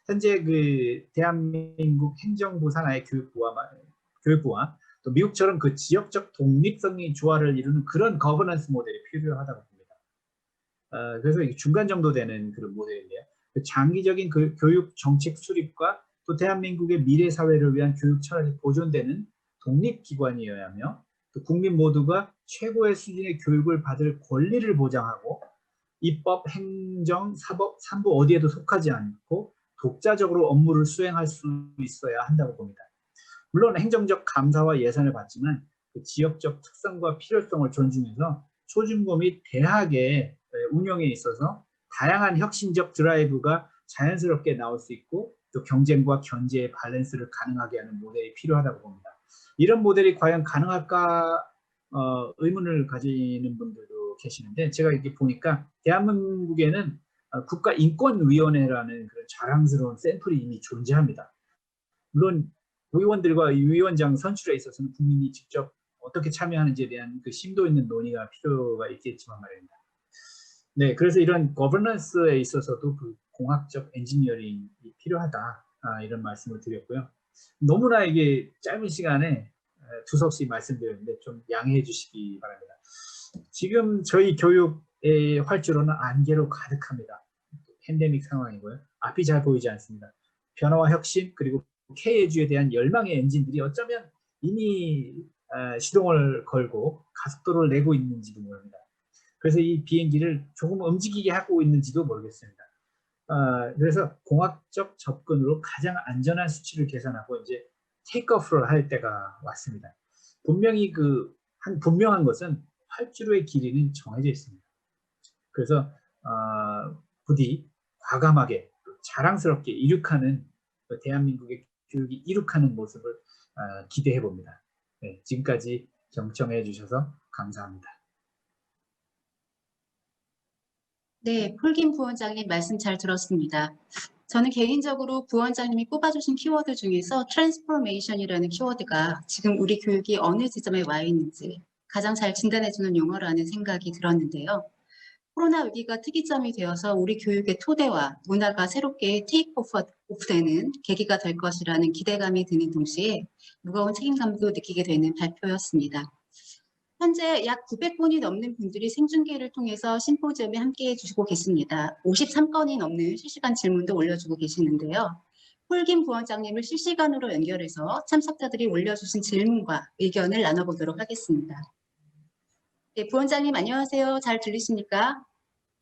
Speaker 6: 현재 그 대한민국 행정부 산하의 교육부와 또 미국처럼 그 지역적 독립성이 조화를 이루는 그런 거버넌스 모델이 필요하다고 봅니다. 그래서 중간 정도 되는 그런 모델인데요. 장기적인 그 교육 정책 수립과 또 대한민국의 미래 사회를 위한 교육 철학이 보존되는 독립기관이어야 하며 또 국민 모두가 최고의 수준의 교육을 받을 권리를 보장하고 입법, 행정, 사법, 산부 어디에도 속하지 않고 독자적으로 업무를 수행할 수 있어야 한다고 봅니다. 물론 행정적 감사와 예산을 받지만 그 지역적 특성과 필요성을 존중해서 초중고 및 대학의 운영에 있어서 다양한 혁신적 드라이브가 자연스럽게 나올 수 있고 또 경쟁과 견제의 밸런스를 가능하게 하는 모델이 필요하다고 봅니다. 이런 모델이 과연 가능할까 의문을 가지는 분들도 계시는데 제가 이렇게 보니까 대한민국에는 국가인권위원회라는 그런 자랑스러운 샘플이 이미 존재합니다. 물론 의원들과 위원장 선출에 있어서는 국민이 직접 어떻게 참여하는지에 대한 그 심도 있는 논의가 필요가 있겠지만 말입니다. 네, 그래서 이런 거버넌스에 있어서도 그 공학적 엔지니어링이 필요하다 이런 말씀을 드렸고요. 너무나 이게 짧은 시간에 두석씩 말씀드렸는데 좀 양해해 주시기 바랍니다. 지금 저희 교육의 활주로는 안개로 가득합니다. 팬데믹 상황이고요. 앞이 잘 보이지 않습니다. 변화와 혁신 그리고 K에듀에 대한 열망의 엔진들이 어쩌면 이미 시동을 걸고 가속도를 내고 있는지도 모릅니다. 그래서 이 비행기를 조금 움직이게 하고 있는지도 모르겠습니다. 그래서 공학적 접근으로 가장 안전한 수치를 계산하고 이제 테이크오프를 할 때가 왔습니다. 분명히 분명한 것은 활주로의 길이는 정해져 있습니다. 그래서 부디 과감하게 자랑스럽게 이룩하는 대한민국의 교육이 이룩하는 모습을 기대해 봅니다. 네, 지금까지 경청해 주셔서 감사합니다.
Speaker 2: 네, 폴김 부원장님 말씀 잘 들었습니다. 저는 개인적으로 부원장님이 꼽아주신 키워드 중에서 트랜스포메이션이라는 키워드가 지금 우리 교육이 어느 지점에 와 있는지 가장 잘 진단해주는 용어라는 생각이 들었는데요. 코로나 위기가 특이점이 되어서 우리 교육의 토대와 문화가 새롭게 테이크오프되는 계기가 될 것이라는 기대감이 드는 동시에 무거운 책임감도 느끼게 되는 발표였습니다. 현재 약 900건이 넘는 분들이 생중계를 통해서 심포지엄에 함께해 주시고 계십니다. 53건이 넘는 실시간 질문도 올려주고 계시는데요. 폴김 부원장님을 실시간으로 연결해서 참석자들이 올려주신 질문과 의견을 나눠보도록 하겠습니다. 네, 부원장님 안녕하세요. 잘 들리십니까?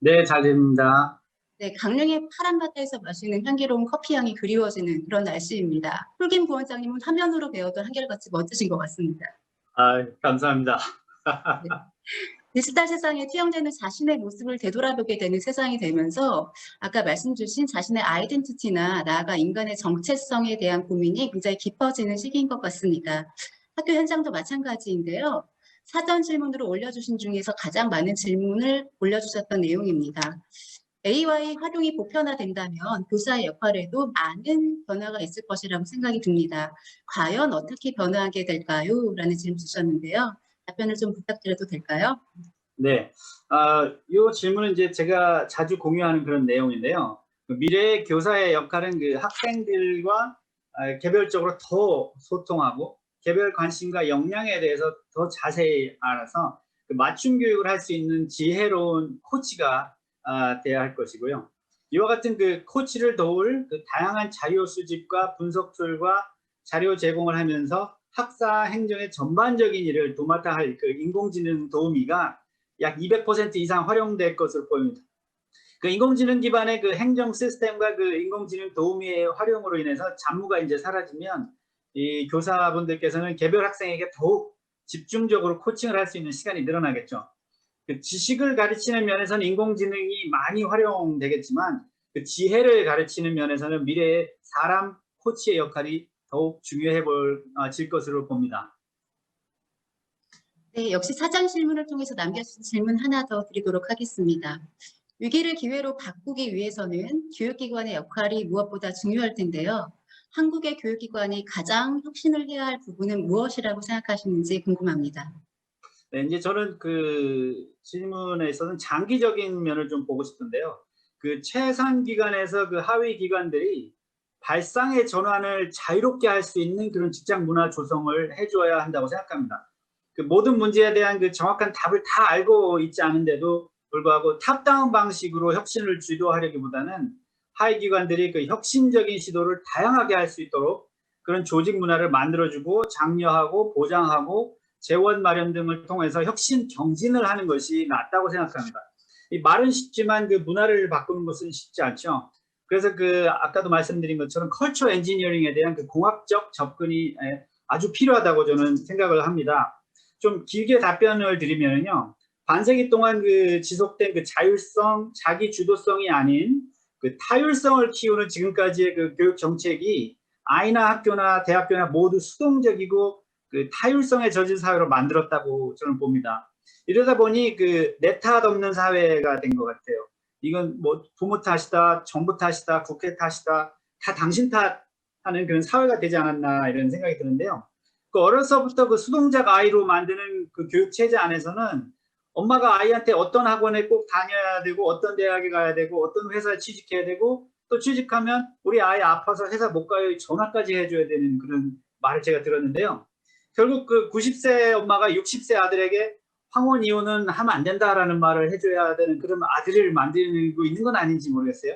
Speaker 6: 네, 잘 들립니다.
Speaker 2: 네, 강릉의 파란 바다에서 마시는 향기로운 커피 향이 그리워지는 그런 날씨입니다. 폴김 부원장님은 화면으로 배우던 한결같이 멋지신 것 같습니다.
Speaker 6: 감사합니다.
Speaker 2: 네. 디지털 세상에 투영되는 자신의 모습을 되돌아보게 되는 세상이 되면서 아까 말씀 주신 자신의 아이덴티티나 나아가 인간의 정체성에 대한 고민이 굉장히 깊어지는 시기인 것 같습니다. 학교 현장도 마찬가지인데요. 사전 질문으로 올려주신 중에서 가장 많은 질문을 올려주셨던 내용입니다. AI 활용이 보편화된다면 교사의 역할에도 많은 변화가 있을 것이라고 생각이 듭니다. 과연 어떻게 변화하게 될까요? 라는 질문 주셨는데요. 답변을 좀 부탁드려도 될까요?
Speaker 9: 네, 이 질문은 이제 제가 자주 공유하는 그런 내용인데요. 미래의 교사의 역할은 그 학생들과 개별적으로 더 소통하고 개별 관심과 역량에 대해서 더 자세히 알아서 그 맞춤 교육을 할 수 있는 지혜로운 코치가 돼야 할 것이고요. 이와 같은 그 코치를 도울 그 다양한 자료 수집과 분석 툴과 자료 제공을 하면서 학사 행정의 전반적인 일을 도맡아 할 그 인공지능 도우미가 약 200% 이상 활용될 것으로 보입니다. 그 인공지능 기반의 그 행정 시스템과 그 인공지능 도우미의 활용으로 인해서 잡무가 이제 사라지면 이 교사분들께서는 개별 학생에게 더욱 집중적으로 코칭을 할 수 있는 시간이 늘어나겠죠. 그 지식을 가르치는 면에서는 인공지능이 많이 활용되겠지만 그 지혜를 가르치는 면에서는 미래의 사람 코치의 역할이 더욱 중요해질 것으로 봅니다.
Speaker 2: 네, 역시 사전 질문을 통해서 남겨주신 질문 하나 더 드리도록 하겠습니다. 위기를 기회로 바꾸기 위해서는 교육기관의 역할이 무엇보다 중요할 텐데요. 한국의 교육기관이 가장 혁신을 해야 할 부분은 무엇이라고 생각하시는지 궁금합니다.
Speaker 9: 네, 이제 저는 그 질문에 있어서는 장기적인 면을 좀 보고 싶은데요. 그 최상 기관에서 그 하위 기관들이 발상의 전환을 자유롭게 할 수 있는 그런 직장 문화 조성을 해줘야 한다고 생각합니다. 그 모든 문제에 대한 그 정확한 답을 다 알고 있지 않은데도 불구하고 탑다운 방식으로 혁신을 주도하려기보다는 사회기관들이 그 혁신적인 시도를 다양하게 할 수 있도록 그런 조직 문화를 만들어주고 장려하고 보장하고 재원 마련 등을 통해서 혁신 경진을 하는 것이 낫다고 생각합니다. 이 말은 쉽지만 그 문화를 바꾸는 것은 쉽지 않죠. 그래서 그 아까도 말씀드린 것처럼 컬처 엔지니어링에 대한 그 공학적 접근이 아주 필요하다고 저는 생각을 합니다. 좀 길게 답변을 드리면요. 반세기 동안 그 지속된 그 자율성, 자기 주도성이 아닌 그 타율성을 키우는 지금까지의 그 교육 정책이 아이나 학교나 대학교나 모두 수동적이고 그 타율성에 젖은 사회로 만들었다고 저는 봅니다. 이러다 보니 그 내 탓 없는 사회가 된 것 같아요. 이건 뭐 부모 탓이다, 정부 탓이다, 국회 탓이다, 다 당신 탓하는 그런 사회가 되지 않았나 이런 생각이 드는데요. 그 어려서부터 그 수동적 아이로 만드는 그 교육 체제 안에서는 엄마가 아이한테 어떤 학원에 꼭 다녀야 되고 어떤 대학에 가야 되고 어떤 회사에 취직해야 되고 또 취직하면 우리 아이 아파서 회사 못 가요 전화까지 해줘야 되는 그런 말을 제가 들었는데요. 결국 그 90세 엄마가 60세 아들에게 황혼 이혼은 하면 안 된다라는 말을 해줘야 되는 그런 아들을 만들고 있는 건 아닌지 모르겠어요.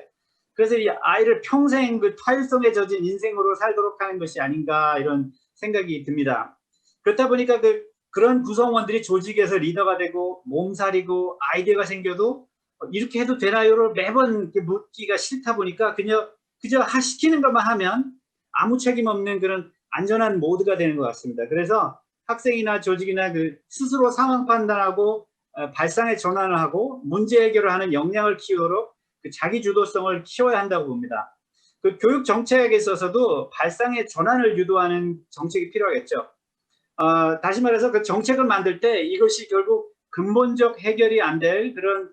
Speaker 9: 그래서 이 아이를 평생 그 타율성에 젖은 인생으로 살도록 하는 것이 아닌가 이런 생각이 듭니다. 그렇다 보니까 그런 구성원들이 조직에서 리더가 되고 몸살이고 아이디어가 생겨도 이렇게 해도 되나요를 매번 이렇게 묻기가 싫다 보니까 그저 시키는 것만 하면 아무 책임 없는 그런 안전한 모드가 되는 것 같습니다. 그래서 학생이나 조직이나 그 스스로 상황 판단하고 발상의 전환을 하고 문제 해결을 하는 역량을 키우도록 그 자기 주도성을 키워야 한다고 봅니다. 그 교육 정책에 있어서도 발상의 전환을 유도하는 정책이 필요하겠죠. 다시 말해서 그 정책을 만들 때 이것이 결국 근본적 해결이 안 될 그런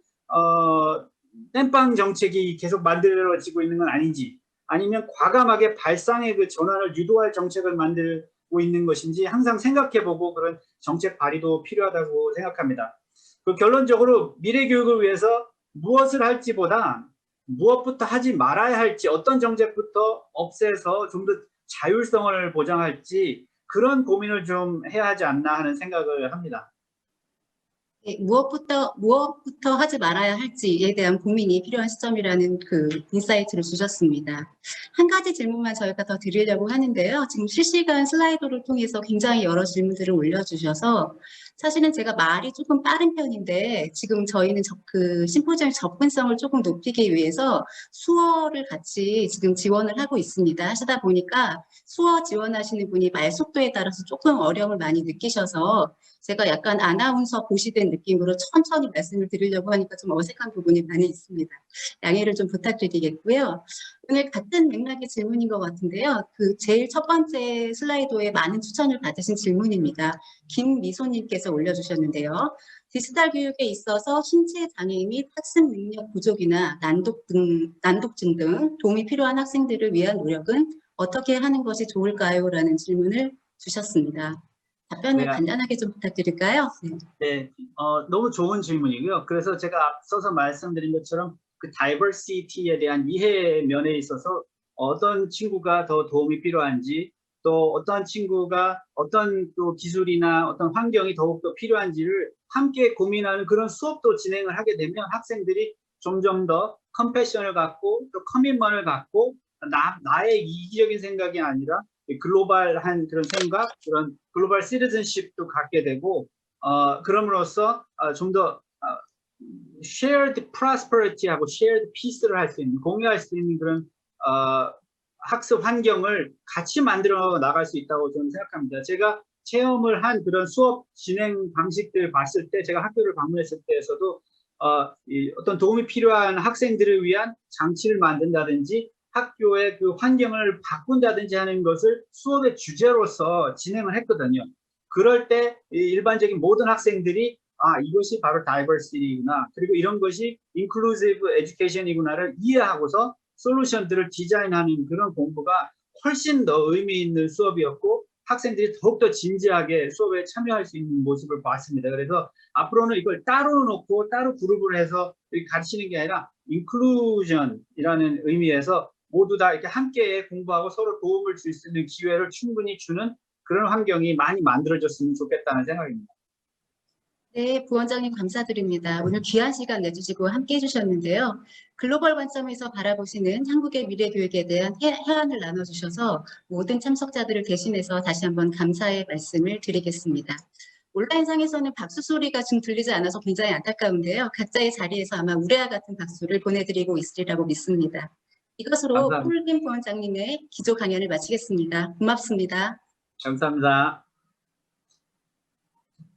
Speaker 9: 땜빵 정책이 계속 만들어지고 있는 건 아닌지 아니면 과감하게 발상의 그 전환을 유도할 정책을 만들고 있는 것인지 항상 생각해보고 그런 정책 발의도 필요하다고 생각합니다. 그 결론적으로 미래 교육을 위해서 무엇을 할지보다 무엇부터 하지 말아야 할지 어떤 정책부터 없애서 좀 더 자율성을 보장할지 그런 고민을 좀 해야 하지 않나 하는 생각을 합니다.
Speaker 2: 네, 무엇부터 하지 말아야 할지에 대한 고민이 필요한 시점이라는 그 인사이트를 주셨습니다. 한 가지 질문만 저희가 더 드리려고 하는데요. 지금 실시간 슬라이드를 통해서 굉장히 여러 질문들을 올려주셔서 사실은 제가 말이 조금 빠른 편인데 지금 저희는 그 심포지엄 접근성을 조금 높이기 위해서 수어를 같이 지금 지원을 하고 있습니다. 하시다 보니까 수어 지원하시는 분이 말 속도에 따라서 조금 어려움을 많이 느끼셔서 제가 약간 아나운서 보시된 느낌으로 천천히 말씀을 드리려고 하니까 좀 어색한 부분이 많이 있습니다. 양해를 좀 부탁드리겠고요. 오늘 같은 맥락의 질문인 것 같은데요. 그 제일 첫 번째 슬라이드에 많은 추천을 받으신 질문입니다. 김미소님께서 올려주셨는데요. 디지털 교육에 있어서 신체 장애 및 학습 능력 부족이나 난독증 등 도움이 필요한 학생들을 위한 노력은 어떻게 하는 것이 좋을까요? 라는 질문을 주셨습니다. 답변을
Speaker 9: 네.
Speaker 2: 간단하게 좀 부탁드릴까요?
Speaker 9: 네, 너무 좋은 질문이고요. 그래서 제가 앞서서 말씀드린 것처럼 그 다이버시티에 대한 이해 면에 있어서 어떤 친구가 더 도움이 필요한지 또 어떤 친구가 어떤 또 기술이나 어떤 환경이 더욱더 필요한지를 함께 고민하는 그런 수업도 진행을 하게 되면 학생들이 점점 더 컴패션을 갖고 또 커밋먼을 갖고 나의 이기적인 생각이 아니라 글로벌한 그런 생각, 그런 글로벌 시티즌십도 갖게 되고 그럼으로써 좀 더 shared prosperity하고 shared peace를 할 수 있는, 공유할 수 있는 그런 학습 환경을 같이 만들어 나갈 수 있다고 저는 생각합니다. 제가 체험을 한 그런 수업 진행 방식들 봤을 때, 제가 학교를 방문했을 때에서도 어떤 도움이 필요한 학생들을 위한 장치를 만든다든지 학교의 그 환경을 바꾼다든지 하는 것을 수업의 주제로서 진행을 했거든요. 그럴 때 일반적인 모든 학생들이 이것이 바로 다이버시티구나, 그리고 이런 것이 인클루시브 에듀케이션이구나를 이해하고서 솔루션들을 디자인하는 그런 공부가 훨씬 더 의미 있는 수업이었고 학생들이 더욱더 진지하게 수업에 참여할 수 있는 모습을 봤습니다. 그래서 앞으로는 이걸 따로 놓고 따로 그룹을 해서 가르치는 게 아니라 인클루전이라는 의미에서 모두 다 이렇게 함께 공부하고 서로 도움을 줄 수 있는 기회를 충분히 주는 그런 환경이 많이 만들어졌으면 좋겠다는 생각입니다.
Speaker 2: 네, 부원장님 감사드립니다. 오늘 귀한 시간 내주시고 함께 해주셨는데요. 글로벌 관점에서 바라보시는 한국의 미래 교육에 대한 해안을 나눠주셔서 모든 참석자들을 대신해서 다시 한번 감사의 말씀을 드리겠습니다. 온라인상에서는 박수 소리가 지금 들리지 않아서 굉장히 안타까운데요. 각자의 자리에서 아마 우레와 같은 박수를 보내드리고 있으리라고 믿습니다. 이것으로
Speaker 9: 감사합니다.
Speaker 2: 폴림 부원장님의 기조 강연을 마치겠습니다. 고맙습니다.
Speaker 9: 감사합니다.